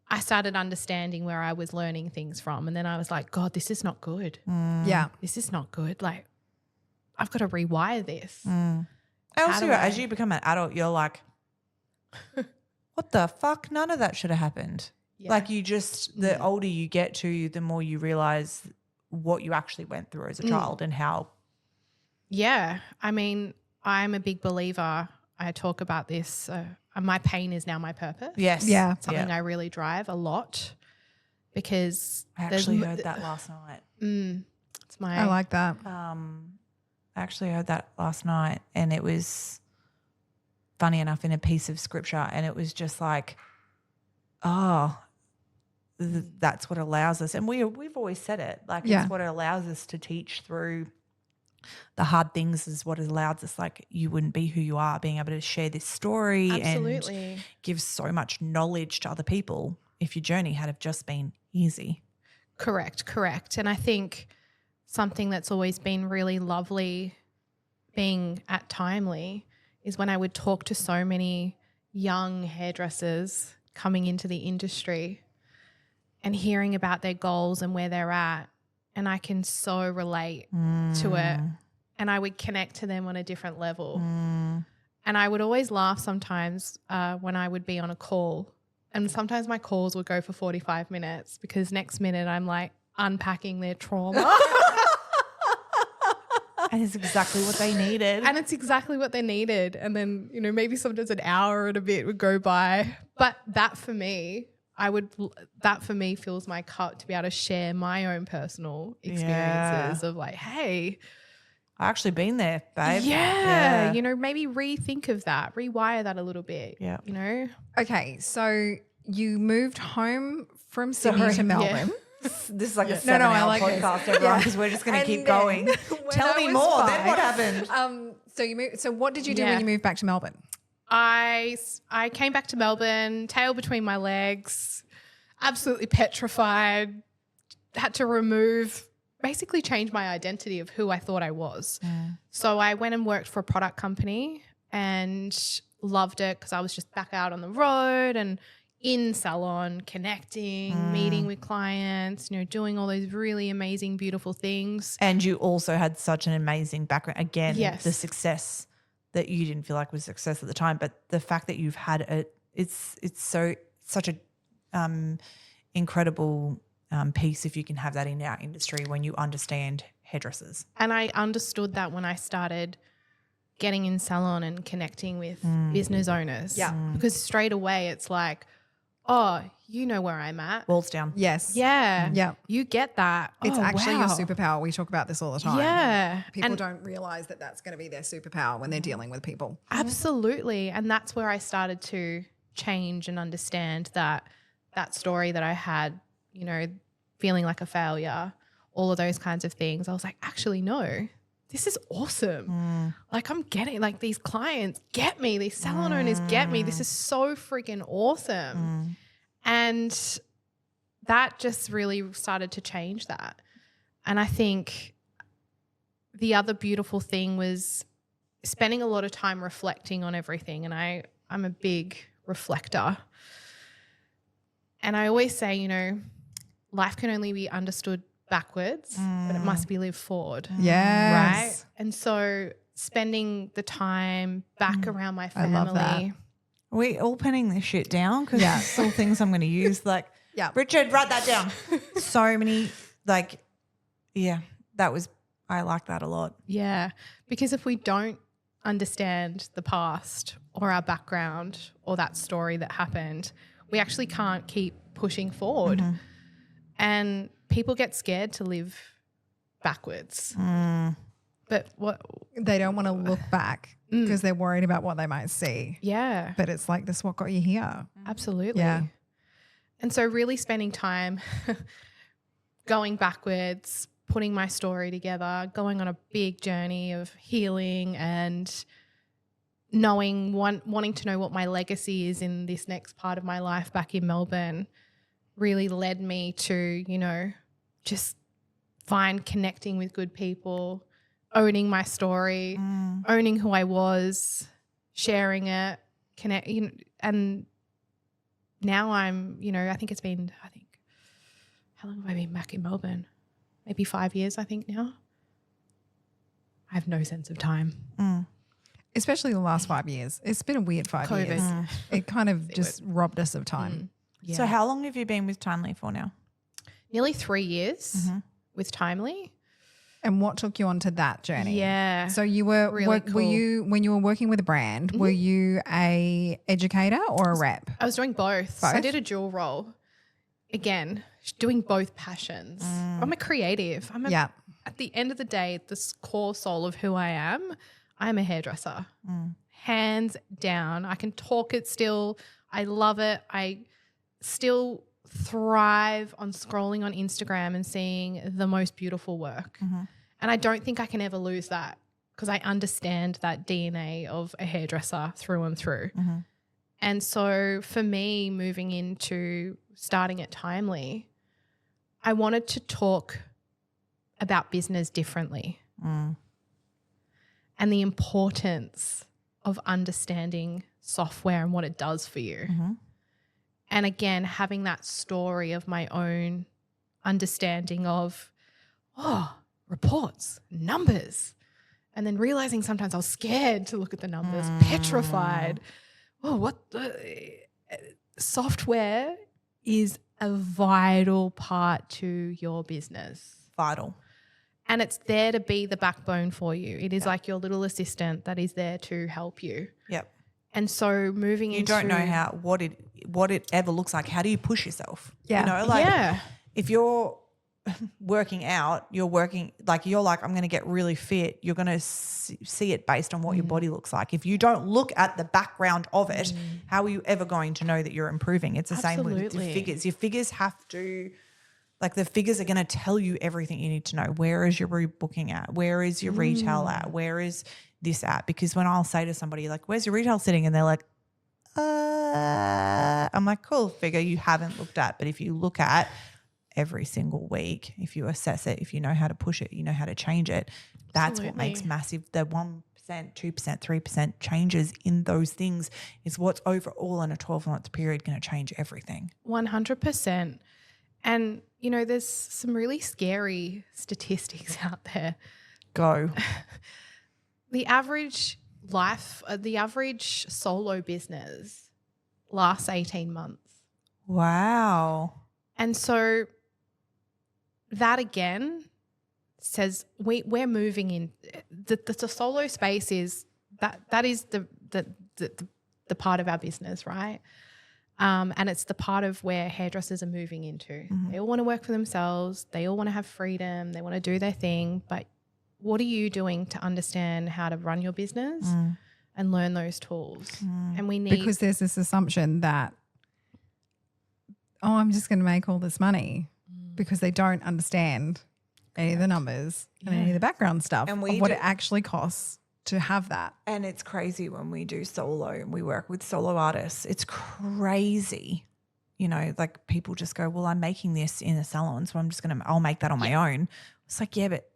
I started understanding where I was learning things from. And then I was like, God, this is not good. Yeah. This is not good. Like, I've got to rewire this. And also, as you become an adult, you're like, what the fuck? None of that should have happened. Yeah. Like the older you get to, the more you realize what you actually went through as a child and how. Yeah. I mean, I'm a big believer. I talk about this. My pain is now my purpose. Yes. Yeah. Something I really drive a lot because I actually heard that last night. It's my I like that. I actually heard that last night, and it was funny enough in a piece of scripture, and it was just like, that's what allows us, and we've always said it, like it's what allows us to teach through the hard things is what allows us, like you wouldn't be who you are, being able to share this story and give so much knowledge to other people if your journey had have just been easy. Correct. And I think something that's always been really lovely being at Timely is when I would talk to so many young hairdressers coming into the industry and hearing about their goals and where they're at, and I can so relate to it, and I would connect to them on a different level. And I would always laugh sometimes when I would be on a call, and sometimes my calls would go for 45 minutes because next minute I'm like unpacking their trauma. And it's exactly what they needed. And it's exactly what they needed. And then, you know, maybe sometimes an hour and a bit would go by. But that for me fills my cup to be able to share my own personal experiences of like, hey, I actually been there, babe. Yeah. You know, maybe rethink of that, rewire that a little bit. Yeah. You know? Okay, so you moved home from Sydney to Melbourne. This is like a 7-hour like podcast, everyone, because we're just going to keep going. Tell me more. Then what happened? So you moved. So what did you do when you moved back to Melbourne? I came back to Melbourne, tail between my legs, absolutely petrified, had to basically change my identity of who I thought I was. So I went and worked for a product company and loved it because I was just back out on the road and in Salon, connecting, meeting with clients, you know, doing all those really amazing, beautiful things. And you also had such an amazing background. Again, the success that you didn't feel like was success at the time, but the fact that you've had it, it's such a incredible piece if you can have that in our industry when you understand hairdressers. And I understood that when I started getting in Salon and connecting with business owners. Yeah. Because straight away it's like, oh, you know where I'm at. Walls down. Yes. Yeah. Yeah. You get that. It's actually your superpower. We talk about this all the time. Yeah. People don't realize that that's going to be their superpower when they're dealing with people. Absolutely. And that's where I started to change and understand that story that I had, you know, feeling like a failure, all of those kinds of things. I was like, actually, no, this is awesome. Like I'm getting, like these clients get me, these salon owners get me. This is so freaking awesome. And that just really started to change that. And I think the other beautiful thing was spending a lot of time reflecting on everything. And I'm a big reflector. And I always say, you know, life can only be understood backwards, but it must be lived forward. Yes. Right? And so spending the time back around my family. I love that. Are we all penning this shit down? Because it's all things I'm going to use. Like, Richard, write that down. So many, like, I like that a lot. Yeah. Because if we don't understand the past or our background or that story that happened, we actually can't keep pushing forward. And people get scared to live backwards. But what they don't want to look back because they're worried about what they might see. Yeah. But it's like, this is what got you here. Absolutely. Yeah. And so really spending time going backwards, putting my story together, going on a big journey of healing and wanting to know what my legacy is in this next part of my life back in Melbourne really led me to, you know, just connecting with good people, owning my story, owning who I was, sharing it, and now I'm, you know, I think how long have I been back in Melbourne? Maybe 5 years, I think now. I have no sense of time. Especially the last 5 years. It's been a weird 5 years. It kind of just robbed us of time. Yeah. So how long have you been with Timely for now? Nearly 3 years with Timely. And what took you onto that journey? Yeah. So you were really cool. Were you, when you were working with a brand, were you a educator or a rep? I was doing both. So I did a dual role. Again, doing both passions. I'm a creative. at the end of the day, the core soul of who I am a hairdresser. Hands down. I can talk it still. I love it. I still thrive on scrolling on Instagram and seeing the most beautiful work. And I don't think I can ever lose that because I understand that DNA of a hairdresser through and through. And so for me, moving into starting at Timely, I wanted to talk about business differently and the importance of understanding software and what it does for you. And again, having that story of my own understanding of, reports, numbers, and then realizing sometimes I was scared to look at the numbers, petrified. Software is a vital part to your business. Vital. And it's there to be the backbone for you. It is like your little assistant that is there to help you. Yep. And so moving into... You don't know what it ever looks like. How do you push yourself? Yeah. You know, if you're working out, you're like, I'm going to get really fit. You're going to see it based on what your body looks like. If you don't look at the background of it, how are you ever going to know that you're improving? It's the same with the figures. Your figures have to... Like the figures are going to tell you everything you need to know. Where is your rebooking at? Where is your retail at? Where is this at? Because when I'll say to somebody like, where's your retail sitting? And they're like, I'm like, cool, figure you haven't looked at. But if you look at every single week, if you assess it, if you know how to push it, you know how to change it, that's what makes massive. The 1%, 2%, 3% changes in those things is what's overall in a 12-month period going to change everything. 100%. And, you know, there's some really scary statistics out there. Go. The average solo business lasts 18 months. Wow. And so that again says we're moving in the solo space is that is the part of our business, right? And it's the part of where hairdressers are moving into. They all want to work for themselves. They all want to have freedom. They want to do their thing. But what are you doing to understand how to run your business and learn those tools? And we need... Because there's this assumption that, I'm just going to make all this money because they don't understand any of the numbers and any of the background stuff and of what it actually costs to have that. And it's crazy when we do solo and we work with solo artists. It's crazy. You know, like people just go, well, I'm making this in a salon, so I'll make that on my own. It's like, yeah, but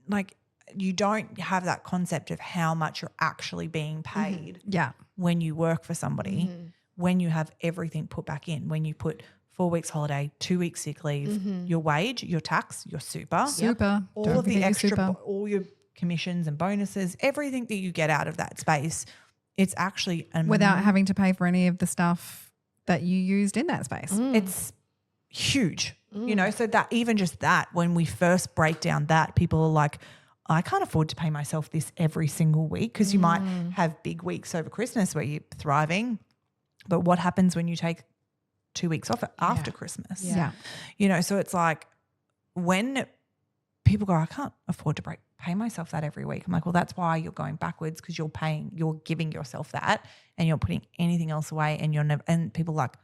like you don't have that concept of how much you're actually being paid when you work for somebody, when you have everything put back in, when you put 4 weeks holiday, 2 weeks sick leave, your wage, your tax, your super. All Don't of the extra, super. all your commissions and bonuses, everything that you get out of that space, it's actually without having to pay for any of the stuff that you used in that space. It's huge, you know, so that even just that, when we first break down that, people are like, I can't afford to pay myself this every single week, because you might have big weeks over Christmas where you're thriving, but what happens when you take 2 weeks off after Christmas? You know, so it's like when people go, I can't afford to pay myself that every week. I'm like, well, that's why you're going backwards, because you're giving yourself that and you're putting anything else away, and you're never, and people are like,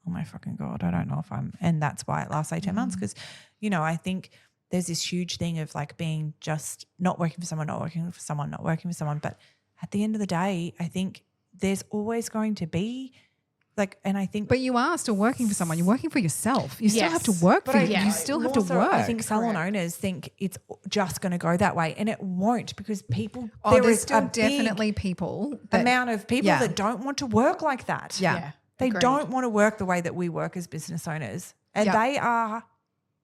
oh my fucking God, I don't know if and that's why it lasts 18 months. Because, you know, I think there's this huge thing of like being just not working for someone, not working for someone, not working for someone. But at the end of the day, I think there's always going to be like, and I think, but you are still working for someone. You're working for yourself. You still have to work for you. You still have to work. I think salon owners think it's just going to go that way, and it won't, because people. There's still definitely people. Amount of people that don't want to work like that. They don't want to work the way that we work as business owners, and they are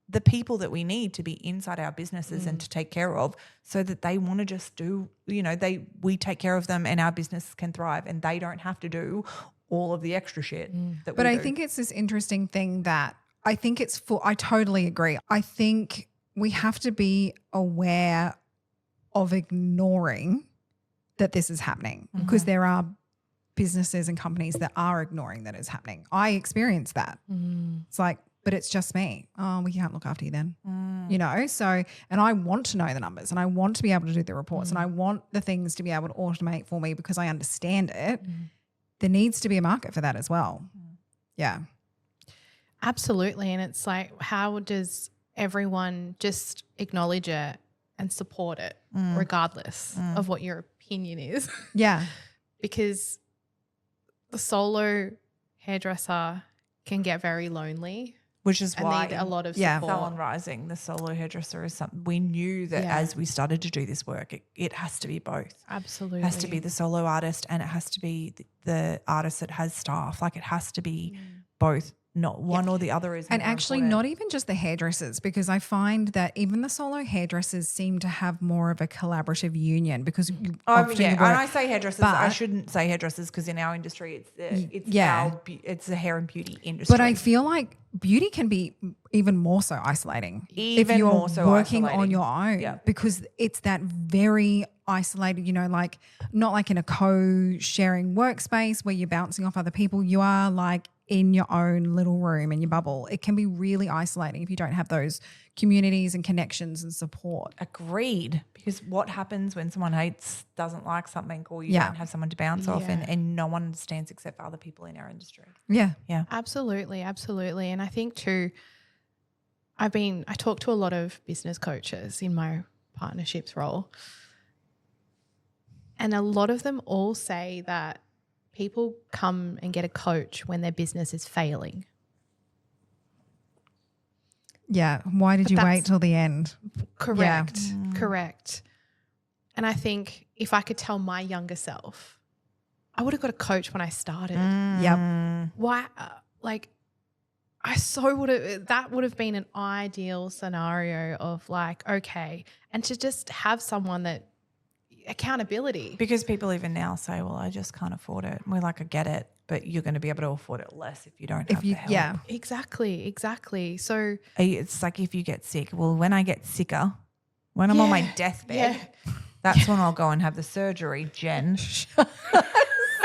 the people that we need to be inside our businesses and to take care of, so that they want to just do. You know, we take care of them, and our business can thrive, and they don't have to do all of the extra shit that we do. But I think it's this interesting thing that I think I totally agree. I think we have to be aware of ignoring that this is happening, because there are businesses and companies that are ignoring that it's happening. I experienced that. It's like, but it's just me. Oh, we can't look after you then. You know, so, and I want to know the numbers and I want to be able to do the reports and I want the things to be able to automate for me because I understand it. There needs to be a market for that as well. Yeah. Absolutely. And it's like, how does everyone just acknowledge it and support it regardless of what your opinion is? Yeah. Because the solo hairdresser can get very lonely. Which is and why need a lot of Yeah. support. Salon Rising, the solo hairdresser, is something we knew that as we started to do this work, it has to be both. Absolutely. It has to be the solo artist and it has to be the artist that has staff. Like it has to be both, not one or the other is And more actually important. not even just the hairdressers, because I find that even the solo hairdressers seem to have more of a collaborative union because you often yeah, work, and I say hairdressers. I but- shouldn't say hairdressers because in our industry, it's the hair and beauty industry. but I feel like beauty can be even more so isolating if Even you're more so working on isolating. your own Yeah. because it's that very isolated, you know, like not like in a co-sharing workspace where you're bouncing off other people. You are like in your own little room in your bubble. It can be really isolating if you don't have those communities and connections and support. Agreed. Because what happens when someone doesn't like something or you Yeah. don't have someone to bounce off Yeah. and no one understands except for other people in our industry. Yeah. Yeah. Absolutely, absolutely. And I think too, I talk to a lot of business coaches in my partnerships role. And a lot of them all say that people come and get a coach when their business is failing. Yeah. Why did But you that's- wait till the end? Correct. Correct. And I think if I could tell my younger self, I would have got a coach when I started. Yep. Why? That would have been an ideal scenario of like, okay, and to just have someone that accountability. Because people even now say, well, I just can't afford it. And we're like, I get it, but you're going to be able to afford it less if you don't have the help. Yeah. Exactly. So It's like if you get sick. Well, when I get sicker, when I'm on my deathbed, that's when I'll go and have the surgery, Jen. It's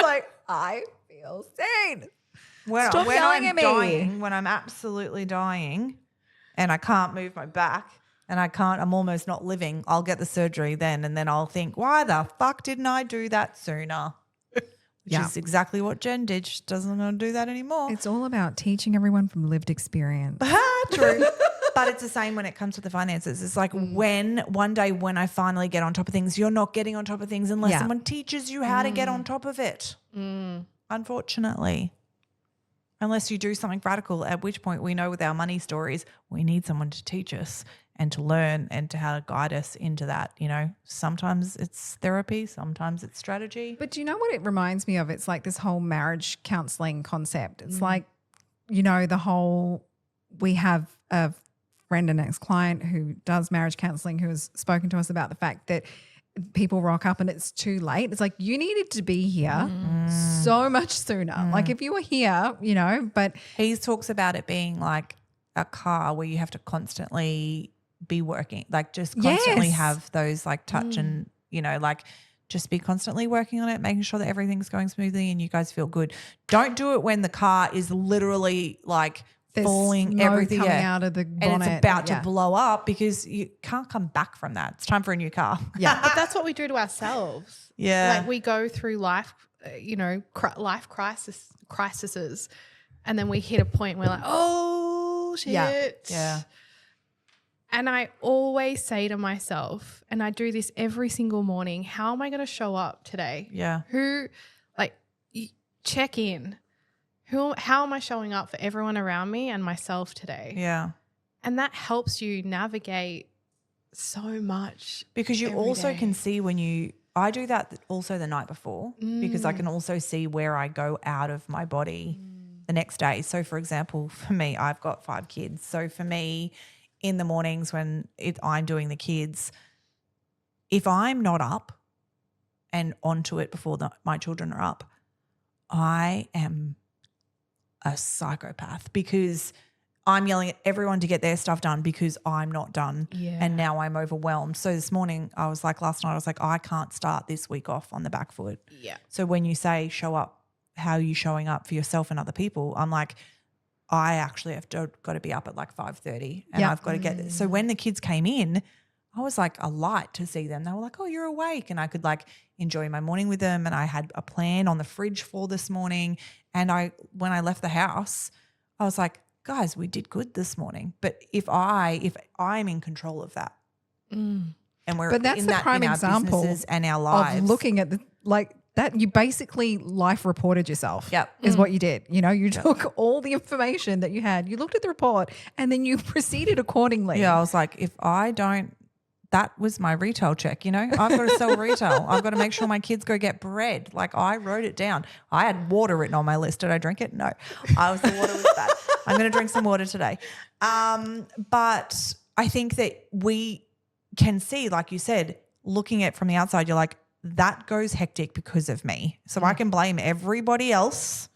like, I feel sane. When Stop yelling I'm at me. dying, when I'm absolutely dying and I can't move my back and I'm almost not living, I'll get the surgery then and then I'll think, why the fuck didn't I do that sooner? Which is exactly what Jen did. She doesn't want to do that anymore. It's all about teaching everyone from lived experience. True. But it's the same when it comes to the finances. It's like one day when I finally get on top of things, you're not getting on top of things unless someone teaches you how to get on top of it. Unfortunately. Unless you do something radical, at which point we know with our money stories, we need someone to teach us and to learn and to how to guide us into that. You know, sometimes it's therapy, sometimes it's strategy. But do you know what it reminds me of? It's like this whole marriage counseling concept. It's like, you know, we have a friend and ex-client who does marriage counseling who has spoken to us about the fact that people rock up and it's too late. It's like you needed to be here so much sooner. Like if you were here, you know, but He talks about it being like a car where you have to constantly be working, like just constantly Yes. have those like touch and, you know, like just be constantly working on it, making sure that everything's going smoothly and you guys feel good. Don't do it when the car is literally like there's falling smoke everything coming out of the bonnet. and it's about Yeah. to blow up because you can't come back from that. It's time for a new car. Yeah. But that's what we do to ourselves. Yeah. Like we go through life, life crises, and then we hit a point where we're like, oh shit. Yeah. And I always say to myself, and I do this every single morning, how am I going to show up today? Yeah. Check in. How am I showing up for everyone around me and myself today? Yeah. And that helps you navigate so much. Because you every also day. can see I do that also the night before because I can also see where I go out of my body the next day. So for example, for me, I've got 5 kids. So for me, in the mornings when I'm doing the kids, if I'm not up and onto it before my children are up, I am a psychopath because I'm yelling at everyone to get their stuff done because I'm not done. Yeah. And now I'm overwhelmed. So this morning last night I was like, I can't start this week off on the back foot. Yeah. So when you say show up, how are you showing up for yourself and other people? I'm like, I actually have got to be up at like 5:30 and I've got to get – so when the kids came in, I was like a light to see them. They were like, oh, you're awake. And I could like enjoy my morning with them, and I had a plan on the fridge for this morning. And when I left the house, I was like, guys, we did good this morning. But if I'm in control of that and we're But that's in the that prime in our example businesses and our lives. of looking at that you basically life reported yourself. Yep. Is what you did. You know, you took all the information that you had, you looked at the report, and then you proceeded accordingly. Yeah, I was like, if I don't, that was my retail check, you know. I've got to sell retail. I've got to make sure my kids go get bread. Like I wrote it down. I had water written on my list. Did I drink it? No. The water was bad. I'm going to drink some water today. But I think that we can see, like you said, looking at it from the outside, you're like, that goes hectic because of me. So I can blame everybody else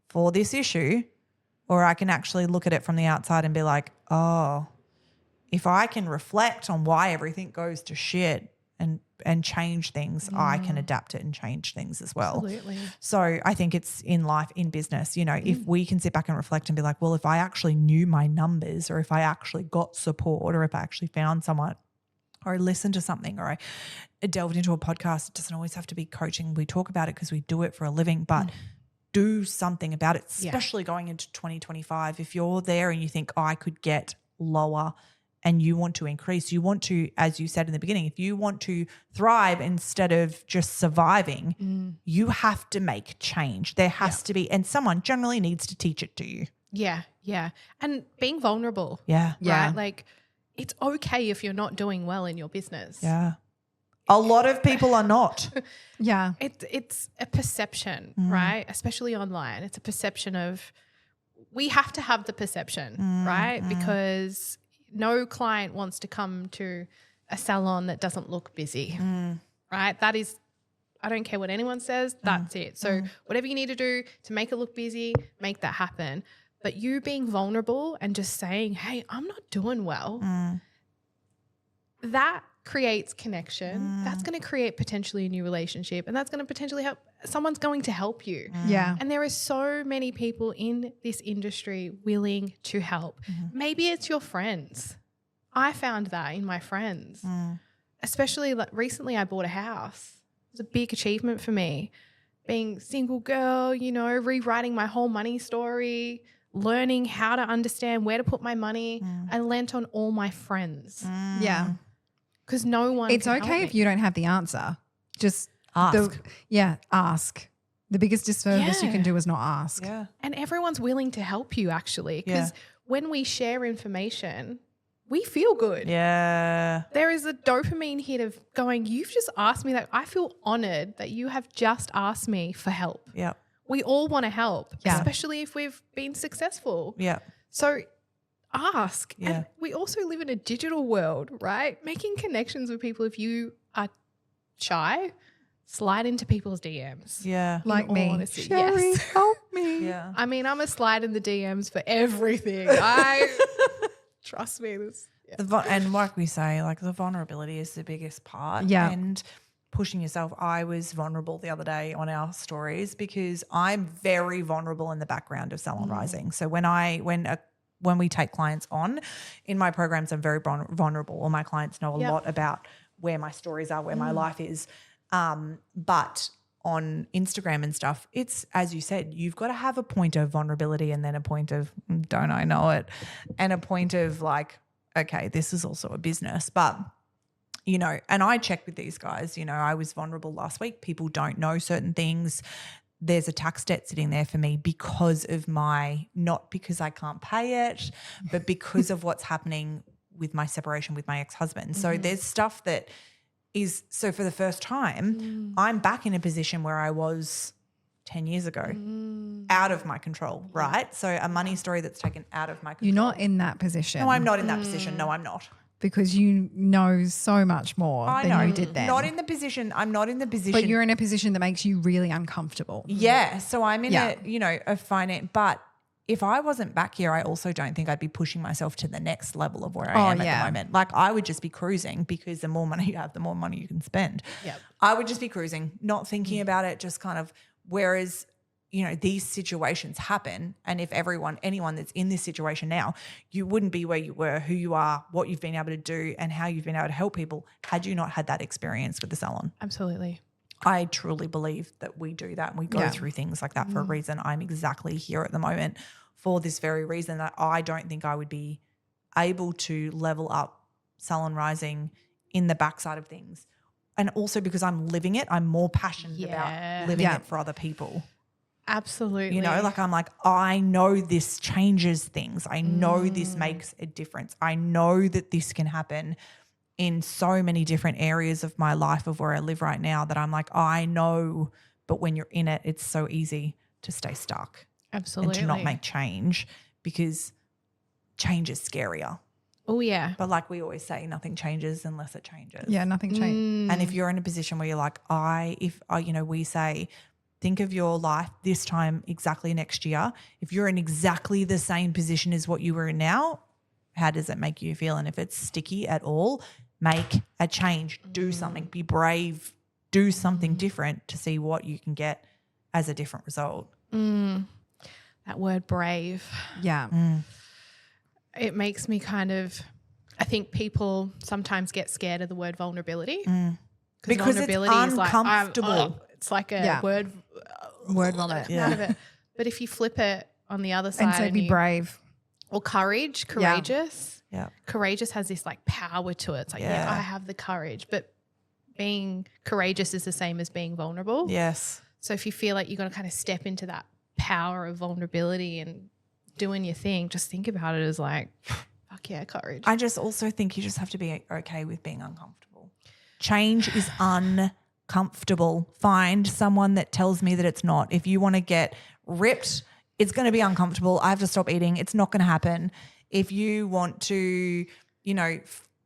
for this issue, or I can actually look at it from the outside and be like, oh, if I can reflect on why everything goes to shit and change things, I can adapt it and change things as well. Absolutely. So I think it's in life, in business, you know, if we can sit back and reflect and be like, well, if I actually knew my numbers, or if I actually got support, or if I actually found someone, or I listened to something, or I delved into a podcast. It doesn't always have to be coaching. We talk about it because we do it for a living, but do something about it, especially going into 2025. If you're there and you think, oh, I could get lower, and you want to increase, you want to, as you said in the beginning, if you want to thrive instead of just surviving, you have to make change. There has to be, and someone generally needs to teach it to you. Yeah, yeah. And being vulnerable. Yeah. Right? Like it's okay if you're not doing well in your business. Yeah. A lot of people are not. Yeah. It's a perception, right? Especially online. It's a perception of, we have to have the perception, right? Because no client wants to come to a salon that doesn't look busy, right? That is, I don't care what anyone says, that's it. So whatever you need to do to make it look busy, make that happen. But you being vulnerable and just saying, hey, I'm not doing well, that creates connection. That's going to create potentially a new relationship, and that's going to potentially help. Someone's going to help you. Yeah. And there are so many people in this industry willing to help. Maybe it's your friends. I found that in my friends, especially like recently I bought a house. It was a big achievement for me. Being single girl, you know, rewriting my whole money story, learning how to understand where to put my money. I lent on all my friends. Yeah. Because no one It's can help okay me. if you don't have the answer. Just Ask. Ask. The biggest disservice you can do is not ask. Yeah. And everyone's willing to help you actually, because when we share information, we feel good. Yeah. There is a dopamine hit of going, you've just asked me that. I feel honored that you have just asked me for help. Yeah. We all want to help, Yeah. especially if we've been successful. Yeah. So ask. Yeah. And we also live in a digital world, right? Making connections with people. If you are shy, slide into people's DMs. Yeah. Like all me. honesty, Sherri, yes. help me. Yeah. I mean, I'm a slide in the DMs for everything. Trust me. And like we say, like the vulnerability is the biggest part. Yeah. And pushing yourself. I was vulnerable the other day on our stories because I'm very vulnerable in the background of Salon Rising. So when we take clients on in my programs, I'm very vulnerable. All my clients know a lot about where my stories are, where my life is. But on Instagram and stuff, it's, as you said, you've got to have a point of vulnerability and then a point of don't I know it, and a point of like, okay, this is also a business. But, you know, and I check with these guys, you know, I was vulnerable last week. People don't know certain things. There's a tax debt sitting there for me because of not because I can't pay it, but because of what's happening with my separation with my ex-husband. So there's stuff that is, so for the first time, I'm back in a position where I was 10 years ago, out of my control, right? So a money story that's taken out of my control. You're not in that position. No, I'm not in that position. No, I'm not. Because you know so much more than you did then. I'm not in the position. But you're in a position that makes you really uncomfortable. Yeah. So I'm in a finance, but if I wasn't back here, I also don't think I'd be pushing myself to the next level of where I am at the moment. Like I would just be cruising because the more money you have, the more money you can spend. Yep. I would just be cruising, not thinking about it, just kind of, whereas you know, these situations happen, and if anyone that's in this situation now, you wouldn't be where you were, who you are, what you've been able to do, and how you've been able to help people had you not had that experience with the salon. Absolutely. I truly believe that we do that and we go through things like that for a reason. I'm exactly here at the moment for this very reason, that I don't think I would be able to level up Salon Rising in the backside of things. And also because I'm living it, I'm more passionate about living it for other people. Absolutely. You know, like I'm like, I know this changes things. I know this makes a difference. I know that this can happen in so many different areas of my life of where I live right now, that I'm like, I know, but when you're in it, it's so easy to stay stuck. Absolutely. And to not make change, because change is scarier. Oh, yeah. But like we always say, nothing changes unless it changes. Yeah, nothing changed. And if you're in a position where you're like, we say, think of your life this time exactly next year. If you're in exactly the same position as what you were in now, how does it make you feel? And if it's sticky at all, make a change, do something, be brave, do something different to see what you can get as a different result. That word brave. Yeah. It makes me I think people sometimes get scared of the word vulnerability. Because vulnerability it's uncomfortable. It's like a word vomit. out of it. But if you flip it on the other side And so be brave. Or courageous. Yeah. Courageous has this like power to it. It's like, I have the courage. But being courageous is the same as being vulnerable. Yes. So if you feel like you're going to kind of step into that power of vulnerability and doing your thing, just think about it as like, fuck yeah, courage. I just also think you just have to be okay with being uncomfortable. Change is uncomfortable. Find someone that tells me that it's not. If you want to get ripped, it's going to be uncomfortable. I have to stop eating. It's not going to happen. If you want to,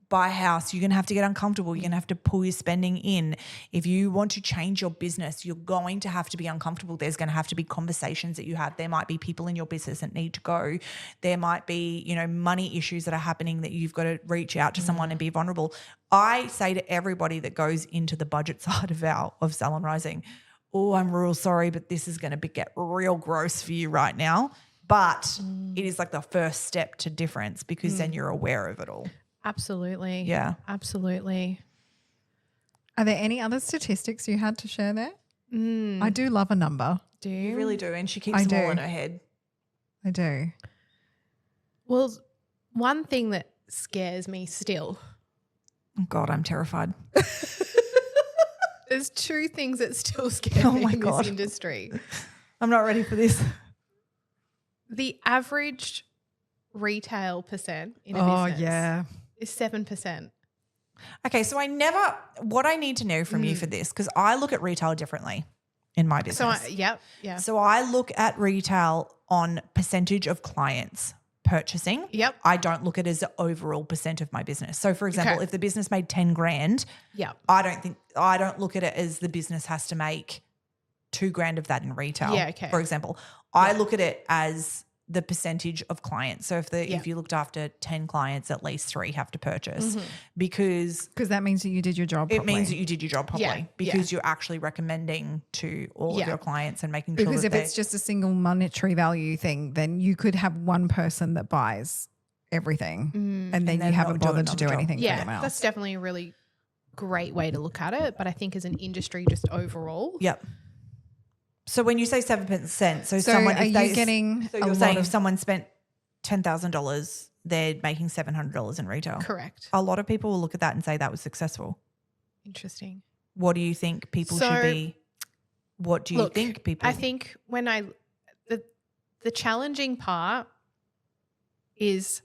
buy a house, you're going to have to get uncomfortable. You're going to have to pull your spending in. If you want to change your business, you're going to have to be uncomfortable. There's going to have to be conversations that you have. There might be people in your business that need to go. There might be, money issues that are happening that you've got to reach out to someone and be vulnerable. I say to everybody that goes into the budget side of Salon Rising, oh, I'm real sorry, but this is going to get real gross for you right now. But it is like the first step to difference, because then you're aware of it all. Absolutely. Yeah. Absolutely. Are there any other statistics you had to share there? I do love a number. Do You you? really do. And she keeps them all in her head. I do. Well, one thing that scares me still. Oh God, I'm terrified. There's two things that still scare me in this industry. I'm not ready for this. The average retail percent in a business is 7%. Okay, so what I need to know from you for this, because I look at retail differently in my business. So I look at retail on percentage of clients purchasing. Yep. I don't look at it as the overall percent of my business. So for example, if the business made 10 grand, I don't look at it as the business has to make 2 grand of that in retail. Yeah, okay. For example, I look at it as the percentage of clients. So if you looked after 10 clients, at least 3 have to purchase, because that means that you did your job properly. It means that you did your job properly, because you're actually recommending to all of your clients and making sure because if it's just a single monetary value thing, then you could have one person that buys everything and then you haven't bothered to do anything for them else. That's definitely a really great way to look at it. But I think as an industry, just overall. Yep. So when you say 7%, so you're saying if someone spent $10,000, they're making $700 in retail. Correct. A lot of people will look at that and say that was successful. Interesting. What do you think people should be? What do you think people? I think the challenging part is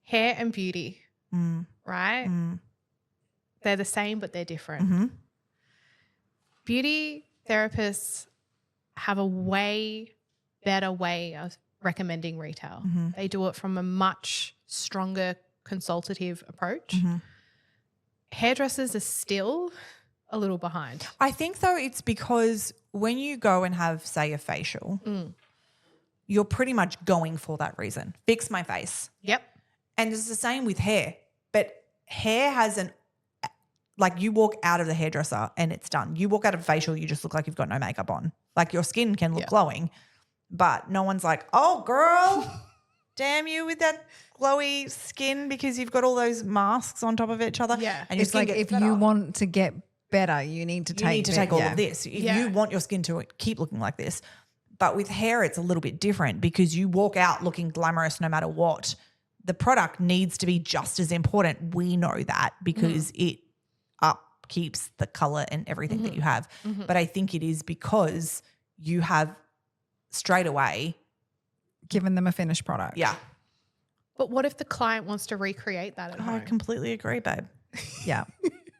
hair and beauty, right? They're the same, but they're different. Beauty therapists have a way better way of recommending retail. They do it from a much stronger consultative approach. Hairdressers are still a little behind. I think though it's because when you go and have, say, a facial, you're pretty much going for that reason. Fix my face. Yep. And it's the same with hair. But hair has you walk out of the hairdresser and it's done. You walk out of a facial, you just look like you've got no makeup on. Like your skin can look glowing, but no one's like, oh, girl, damn you with that glowy skin because you've got all those masks on top of each other. Yeah. And your It's skin like gets if better. you want to get better, you need to take all of this. If you want your skin to keep looking like this. But with hair, it's a little bit different because you walk out looking glamorous no matter what. The product needs to be just as important. We know that because it upkeeps the color and everything that you have. But I think it is because you have straight away Given them a finished product. Yeah. But what if the client wants to recreate that at I home? completely agree, babe. Yeah.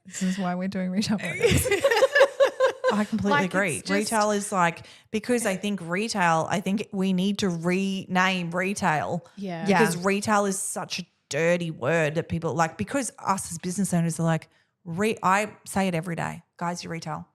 This is why we're doing retail programs. I completely Like, agree. it's just- Retail is like, because I think we need to rename retail. Yeah. Yeah. Because retail is such a dirty word that people like, because us as business owners are like, I say it every day. Guys, you retail.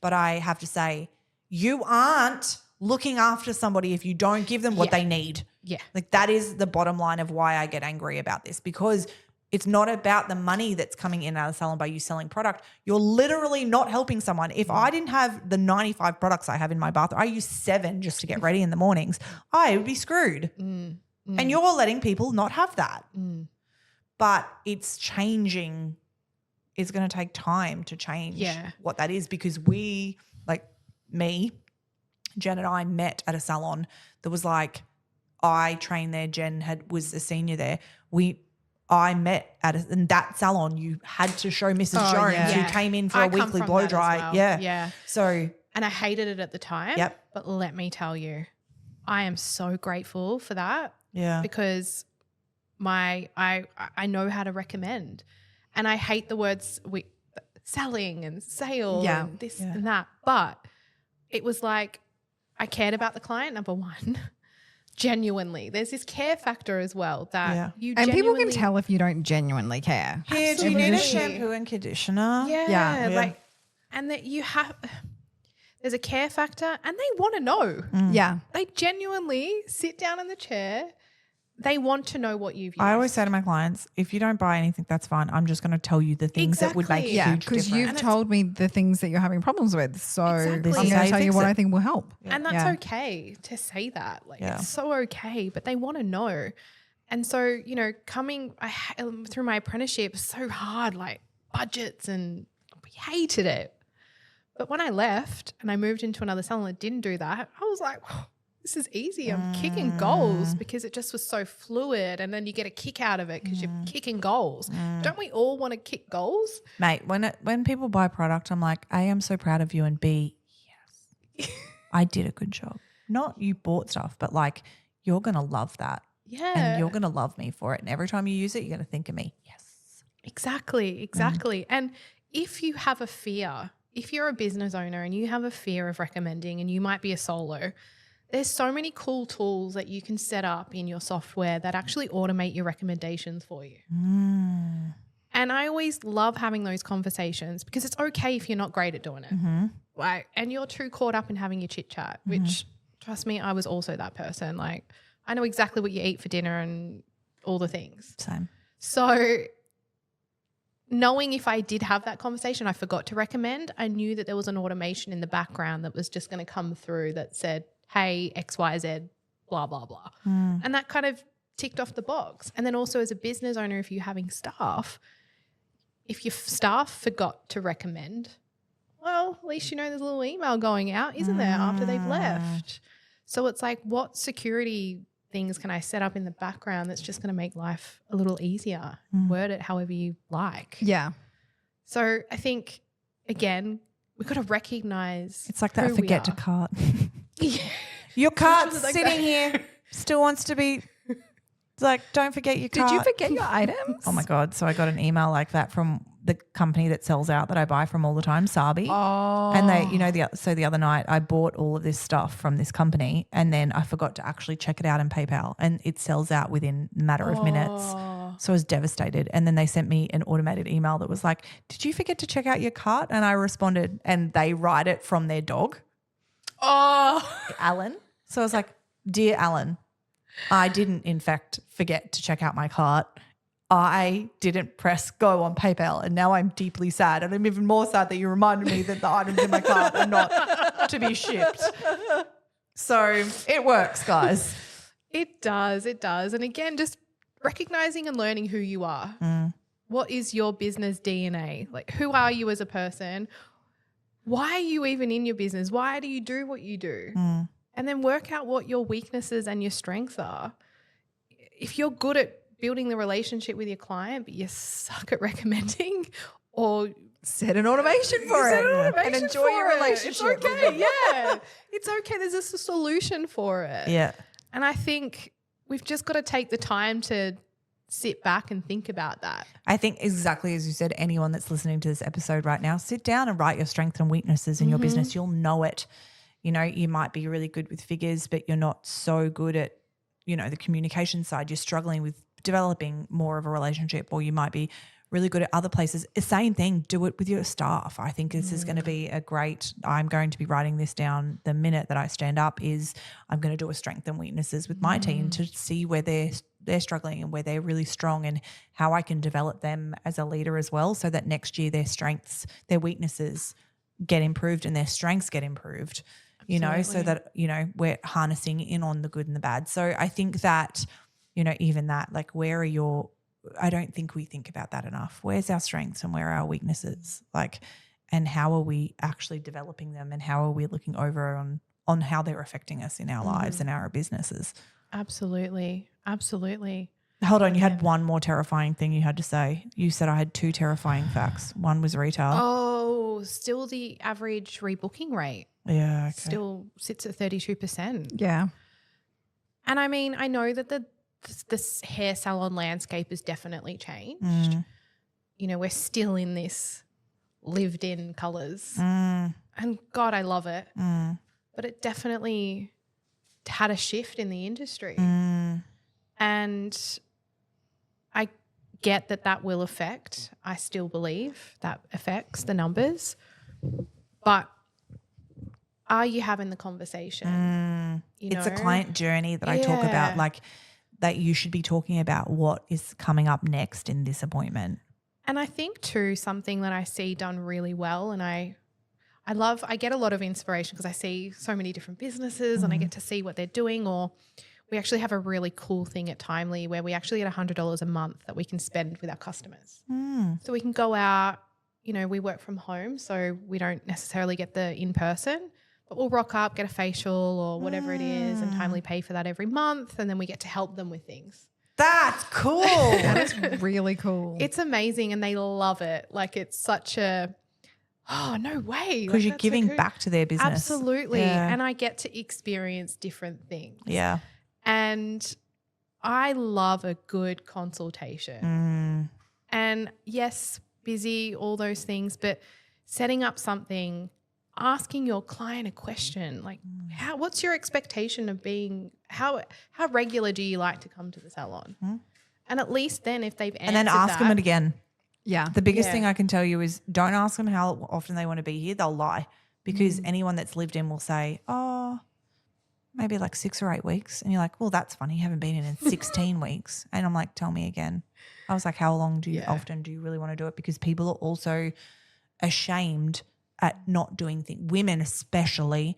But I have to say, you aren't looking after somebody if you don't give them what they need. Yeah. Like that is the bottom line of why I get angry about this, because it's not about the money that's coming in out of the salon by you selling product. You're literally not helping someone. If I didn't have the 95 products I have in my bathroom, I use 7 just to get ready in the mornings, I would be screwed. And you're letting people not have that. But it's changing. It's going to take time to change what that is, because we, like me, Jen and I met at a salon that was like, I trained there. Jen was a senior there. I met in that salon. You had to show Mrs. Jones who came in for I a come weekly from blow that as dry. well. Yeah. Yeah. So And I hated it at the time. Yep. But let me tell you, I am so grateful for that. yeah. Because I know how to recommend, and I hate the words selling and sale and this and that. But it was like I cared about the client, number one. Genuinely. There's this care factor as well that you And people can genuinely- tell if you don't genuinely care. Here, do you need a Absolutely. shampoo and conditioner? Yeah. Yeah. Like, and that you have there's a care factor, and they want to know. Yeah. They genuinely sit down in the chair. They want to know what you've used. I always say to my clients, if you don't buy anything, that's fine. I'm just going to tell you the things that would make Exactly. a Yeah, huge because difference. you've told me the things that you're having problems with. So Exactly. I'm This going is to how you tell you fix what it. I think will help. And that's Yeah. okay to say that. Like, Yeah. it's so okay, but they want to know. And so, coming through my apprenticeship, so hard, like budgets, and we hated it. But when I left and I moved into another salon that didn't do that, I was like, "Whoa, this is easy. I'm kicking goals," because it just was so fluid. And then you get a kick out of it because you're kicking goals. Don't we all want to kick goals? Mate, when people buy product, I'm like, A, I'm so proud of you, and B, yes, I did a good job. Not you bought stuff, but like you're going to love that. Yeah. And you're going to love me for it. And every time you use it, you're going to think of me. Yes. Exactly. And if you have a fear, if you're a business owner and you have a fear of recommending, and you might be a solo, there's so many cool tools that you can set up in your software that actually automate your recommendations for you. And I always love having those conversations, because it's okay if you're not great at doing it. Like, and you're too caught up in having your chit chat, which, trust me, I was also that person. Like, I know exactly what you eat for dinner and all the things. Same. So knowing if I did have that conversation, I forgot to recommend, I knew that there was an automation in the background that was just going to come through that said, hey, XYZ, blah, blah, blah. And that kind of ticked off the box. And then also as a business owner, if you're having staff, if your staff forgot to recommend, well, at least there's a little email going out, isn't there, after they've left? So it's like, what security things can I set up in the background that's just going to make life a little easier? Word it however you like. Yeah. So I think, again, we've got to recognize It's like that who we forget to are. cart. Yeah. Your cart's like sitting that. here, still wants to be. It's like, don't forget your cart. Did you forget your items? Oh my God. So I got an email like that from the company that sells out that I buy from all the time, Sabi. Oh. And they, the other night I bought all of this stuff from this company, and then I forgot to actually check it out in PayPal, and it sells out within a matter of minutes. So I was devastated. And then they sent me an automated email that was like, did you forget to check out your cart? And I responded, and they write it from their dog, Alan. So I was like, dear Alan, I didn't in fact forget to check out my cart. I didn't press go on PayPal, and now I'm deeply sad. And I'm even more sad that you reminded me that the items in my cart are not to be shipped. So it works, guys. It does. And again, just recognizing and learning who you are. What is your business DNA? Like, who are you as a person? Why are you even in your business? Why do you do what you do? And then work out what your weaknesses and your strengths are. If you're good at building the relationship with your client, but you suck at recommending, or set an automation for it and enjoy your relationship. It's okay. Yeah. It's okay. There's a solution for it. Yeah. And I think we've just got to take the time to sit back and think about that. I think exactly as you said, anyone that's listening to this episode right now, sit down and write your strengths and weaknesses in your business. You'll know it. You know, you might be really good with figures, but you're not so good at, you know, the communication side. You're struggling with developing more of a relationship, or you might be really good at other places. The same thing, do it with your staff. I think this is going to be I'm going to be writing this down the minute that I stand up, is I'm going to do a strength and weaknesses with my team to see where they're struggling and where they're really strong, and how I can develop them as a leader as well, so that next year their strengths, their weaknesses get improved and their strengths get improved, you know, so that, you know, we're harnessing in on the good and the bad. So I think that, you know, even that, like, I don't think we think about that enough. Where's our strengths and where are our weaknesses? Like, and how are we actually developing them, and how are we looking over on how they're affecting us in our lives and our businesses? Absolutely. Hold on, you had one more terrifying thing you had to say. You said I had 2 terrifying facts. One was retail. Oh, still the average rebooking rate. Yeah, okay. Still sits at 32%. Yeah. And I mean, I know that the hair salon landscape has definitely changed. You know, we're still in this lived in colours. And God, I love it. But it definitely had a shift in the industry. And I get that will affect, I still believe that affects the numbers. But are you having the conversation? It's a client journey that I talk about, like, that you should be talking about what is coming up next in this appointment. And I think too, something that I see done really well, and I get a lot of inspiration because I see so many different businesses and I get to see what they're doing. Or we actually have a really cool thing at Timely where we actually get $100 a month that we can spend with our customers. So we can go out, you know, we work from home, so we don't necessarily get the in-person, but we'll rock up, get a facial or whatever it is, and Timely pay for that every month, and then we get to help them with things. That's cool. That is really cool. It's amazing and they love it. Like, it's such a, oh, no way. Because you're giving back to their business. Absolutely. Yeah. And I get to experience different things. Yeah. And I love a good consultation. And yes, busy, all those things, but setting up something, asking your client a question, like what's your expectation of being, how regular do you like to come to the salon? And at least then if they've answered and then ask them it again. Yeah. The biggest thing I can tell you is don't ask them how often they want to be here. They'll lie, because anyone that's lived in will say, oh, maybe like 6 or 8 weeks. And you're like, well, that's funny. You haven't been in 16 weeks. And I'm like, tell me again. I was like, how long often do you really want to do it? Because people are also ashamed at not doing things. Women especially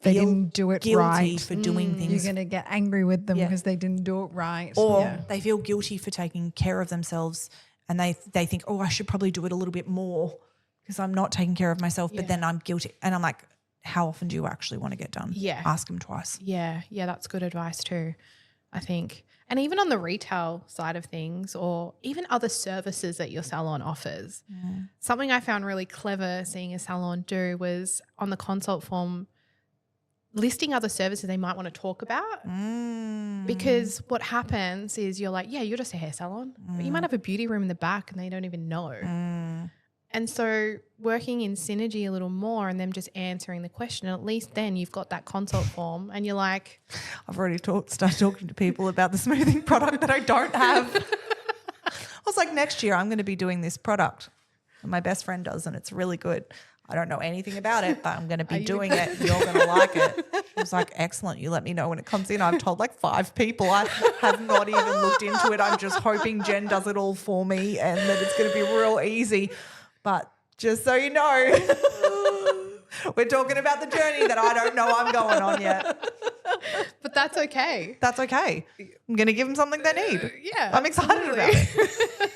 they didn't do it guilty right for doing things. You're going to get angry with them because they didn't do it right. Or they feel guilty for taking care of themselves, and they think, oh, I should probably do it a little bit more because I'm not taking care of myself, but then I'm guilty. And I'm like, how often do you actually want to get done? Yeah. Ask them twice. Yeah, that's good advice too, I think. And even on the retail side of things, or even other services that your salon offers. Something I found really clever seeing a salon do was on the consult form listing other services they might want to talk about. Because what happens is you're like, yeah, you're just a hair salon, but you might have a beauty room in the back and they don't even know. And so working in synergy a little more and them just answering the question, at least then you've got that consult form and you're like. I've already started talking to people about the smoothing product that I don't have. I was like, next year I'm going to be doing this product. And my best friend does, and it's really good. I don't know anything about it, but I'm going to be doing it. You're going to like it. She was like, excellent. You let me know when it comes in. I've told like 5 people. I have not even looked into it. I'm just hoping Jen does it all for me and that it's going to be real easy. But just so you know, we're talking about the journey that I don't know I'm going on yet. But that's okay. That's okay. I'm going to give them something they need. Yeah. I'm excited about it.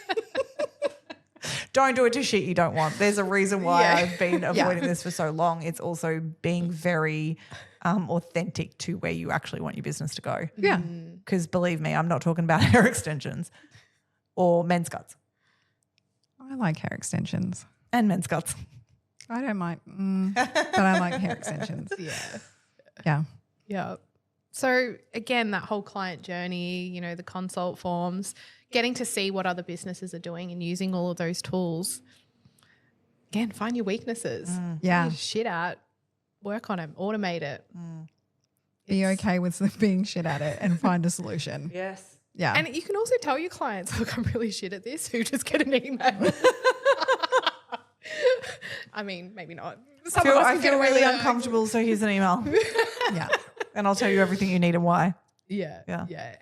Don't do it to shit you don't want. There's a reason why I've been avoiding this for so long. It's also being very authentic to where you actually want your business to go. Yeah. Because believe me, I'm not talking about hair extensions or men's cuts. I like hair extensions. And men's cuts. I don't mind, but I like hair extensions. Yeah. Yeah. So again, that whole client journey, you know, the consult forms, getting to see what other businesses are doing and using all of those tools. Again, find your weaknesses. Yeah. Find your shit out, work on them, automate it. Be okay with being shit at it and find a solution. Yes. Yeah. And you can also tell your clients, look, I'm really shit at this, who just get an email. I mean, maybe not. I feel really uncomfortable, so here's an email. Yeah. And I'll tell you everything you need and why. Yeah.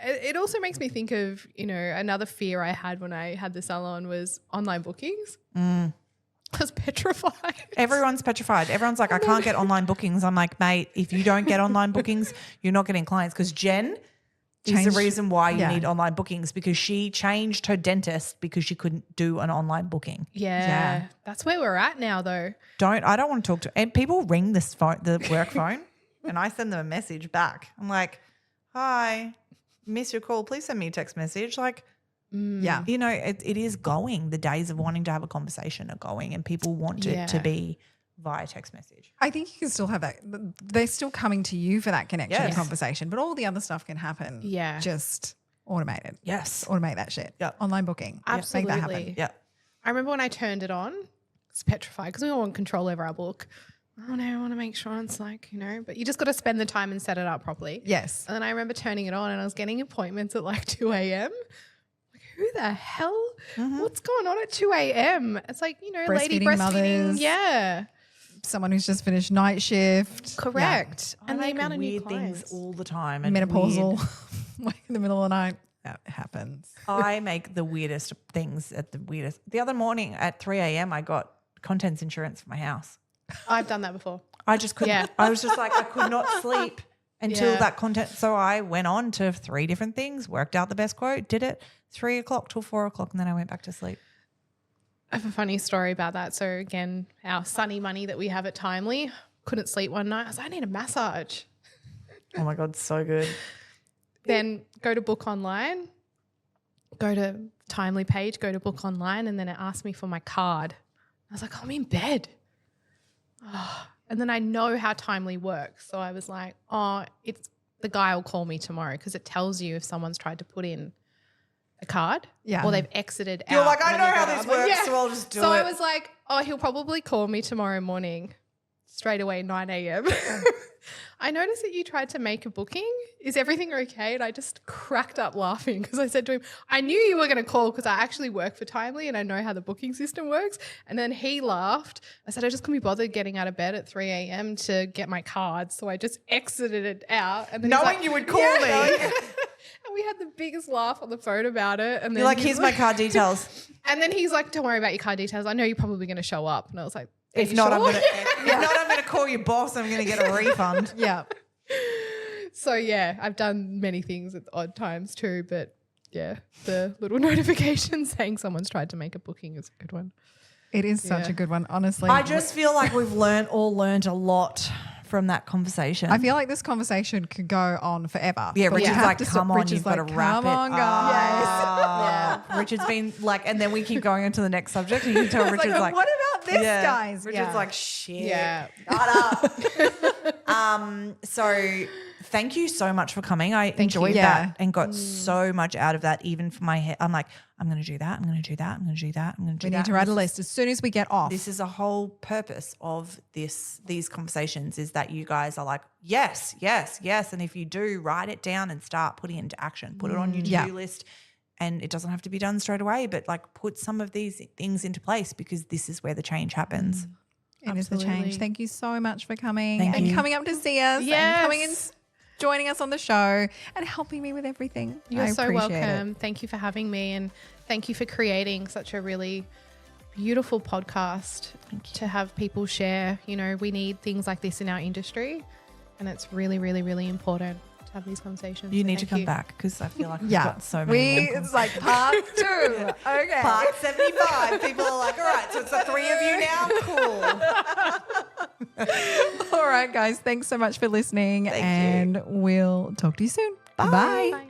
It also makes me think of, you know, another fear I had when I had the salon was online bookings. I was petrified. Everyone's petrified. Everyone's like, I can't get online bookings. I'm like, mate, if you don't get online bookings, you're not getting clients, because Jen is the reason why you need online bookings, because she changed her dentist because she couldn't do an online booking. Yeah. That's where we're at now though. I don't want to talk to, and people ring this phone, the work phone, and I send them a message back. I'm like, hi, miss your call. Please send me a text message. Like, Yeah. you know, it is going. The days of wanting to have a conversation are going, and people want it to be via text message. I think you can still have that. They're still coming to you for that connection and Yes. conversation, but all the other stuff can happen. Yeah. Just automated. Yes. Automate that shit. Yeah. Online booking. Absolutely. Make that happen. Yeah. I remember when I turned it on, I was petrified because we all want control over our book. Oh no, I want to make sure it's like, you know, but you just got to spend the time and set it up properly. Yes. And then I remember turning it on and I was getting appointments at like 2 a.m. Like, who the hell? What's going on at 2 a.m.? It's like, you know, lady breastfeeding. Mothers. Yeah. Someone who's just finished night shift. Correct. I And the make amount of new weird clients. things all the time. Yeah. And Menopausal. weird- Like in the middle of the night. That happens. I make the weirdest things at the weirdest. The other morning at 3 a.m. I got contents insurance for my house. I've done that before. I just couldn't. Yeah. I was just like, I could not sleep until Yeah. that content. So I went on to 3 different things, worked out the best quote, did it 3 o'clock till 4 o'clock, and then I went back to sleep. I have a funny story about that. So again, our sunny money that we have at Timely, couldn't sleep one night. I was like, I need a massage. Oh my God, so good. Then go to book online, go to Timely page, go to book online, and then it asked me for my card. I was like, I'm in bed. Oh. And then I know how Timely works. So I was like, oh, it's the guy will call me tomorrow, because it tells you if someone's tried to put in a card or they've exited out. You're like, I when know they how got this up. I'm like, works, so I'll just do it. So I was like, oh, he'll probably call me tomorrow morning, straight away, 9 a.m. I noticed that you tried to make a booking. Is everything okay? And I just cracked up laughing because I said to him, I knew you were going to call because I actually work for Timely and I know how the booking system works. And then he laughed. I said, I just couldn't be bothered getting out of bed at 3 a.m. to get my card. So I just exited it out. And then he's Knowing like, you would call me. And we had the biggest laugh on the phone about it. And then You're like, he's here's my card details. And then he's like, don't worry about your card details. I know you're probably going to show up. And I was like, If not, I'm gonna call your boss. I'm gonna get a refund. Yeah. So yeah, I've done many things at odd times too, but yeah, the little notification saying someone's tried to make a booking is a good one. It is such a good one, honestly. I just feel like we've all learned a lot from that conversation. I feel like this conversation could go on forever. Yeah, but we Richard's have like, to come stop. on, Richard's you've got to like, wrap come it on, up. guys. Richard's been like, and then we keep going into the next subject, and you can tell It's Richard's like, what about this, guys? Richard's Yeah. like, shit. Yeah. Shut up. So thank you so much for coming. I enjoyed you. that and got so much out of that, even for my head. I'm like, I'm going to do that. I'm going to do that. I'm going to do that. I'm going to do We that. need to write a list as soon as we get off. This is a whole purpose of these conversations, is that you guys are like, yes, yes, yes. And if you do, write it down and start putting it into action. Put it on your to-do list. And it doesn't have to be done straight away, but like put some of these things into place, because this is where the change happens. It is the change. Absolutely. Thank you so much for coming Thank and you. coming up to see us Yes. and coming and joining us on the show and helping me with everything. You're I so appreciate welcome. it. Thank you for having me, and thank you for creating such a really beautiful podcast to have people share. You know, we need things like this in our industry, and it's really, really, really important to have these conversations. You So need to thank come you. back because I feel like we've Yeah. got so many. It's like part 2. Okay. Part 75. People are like, all right, so it's the 3 of you now? Cool. All right, guys. Thanks so much for listening. Thank you. and we'll talk to you soon. Bye. Bye.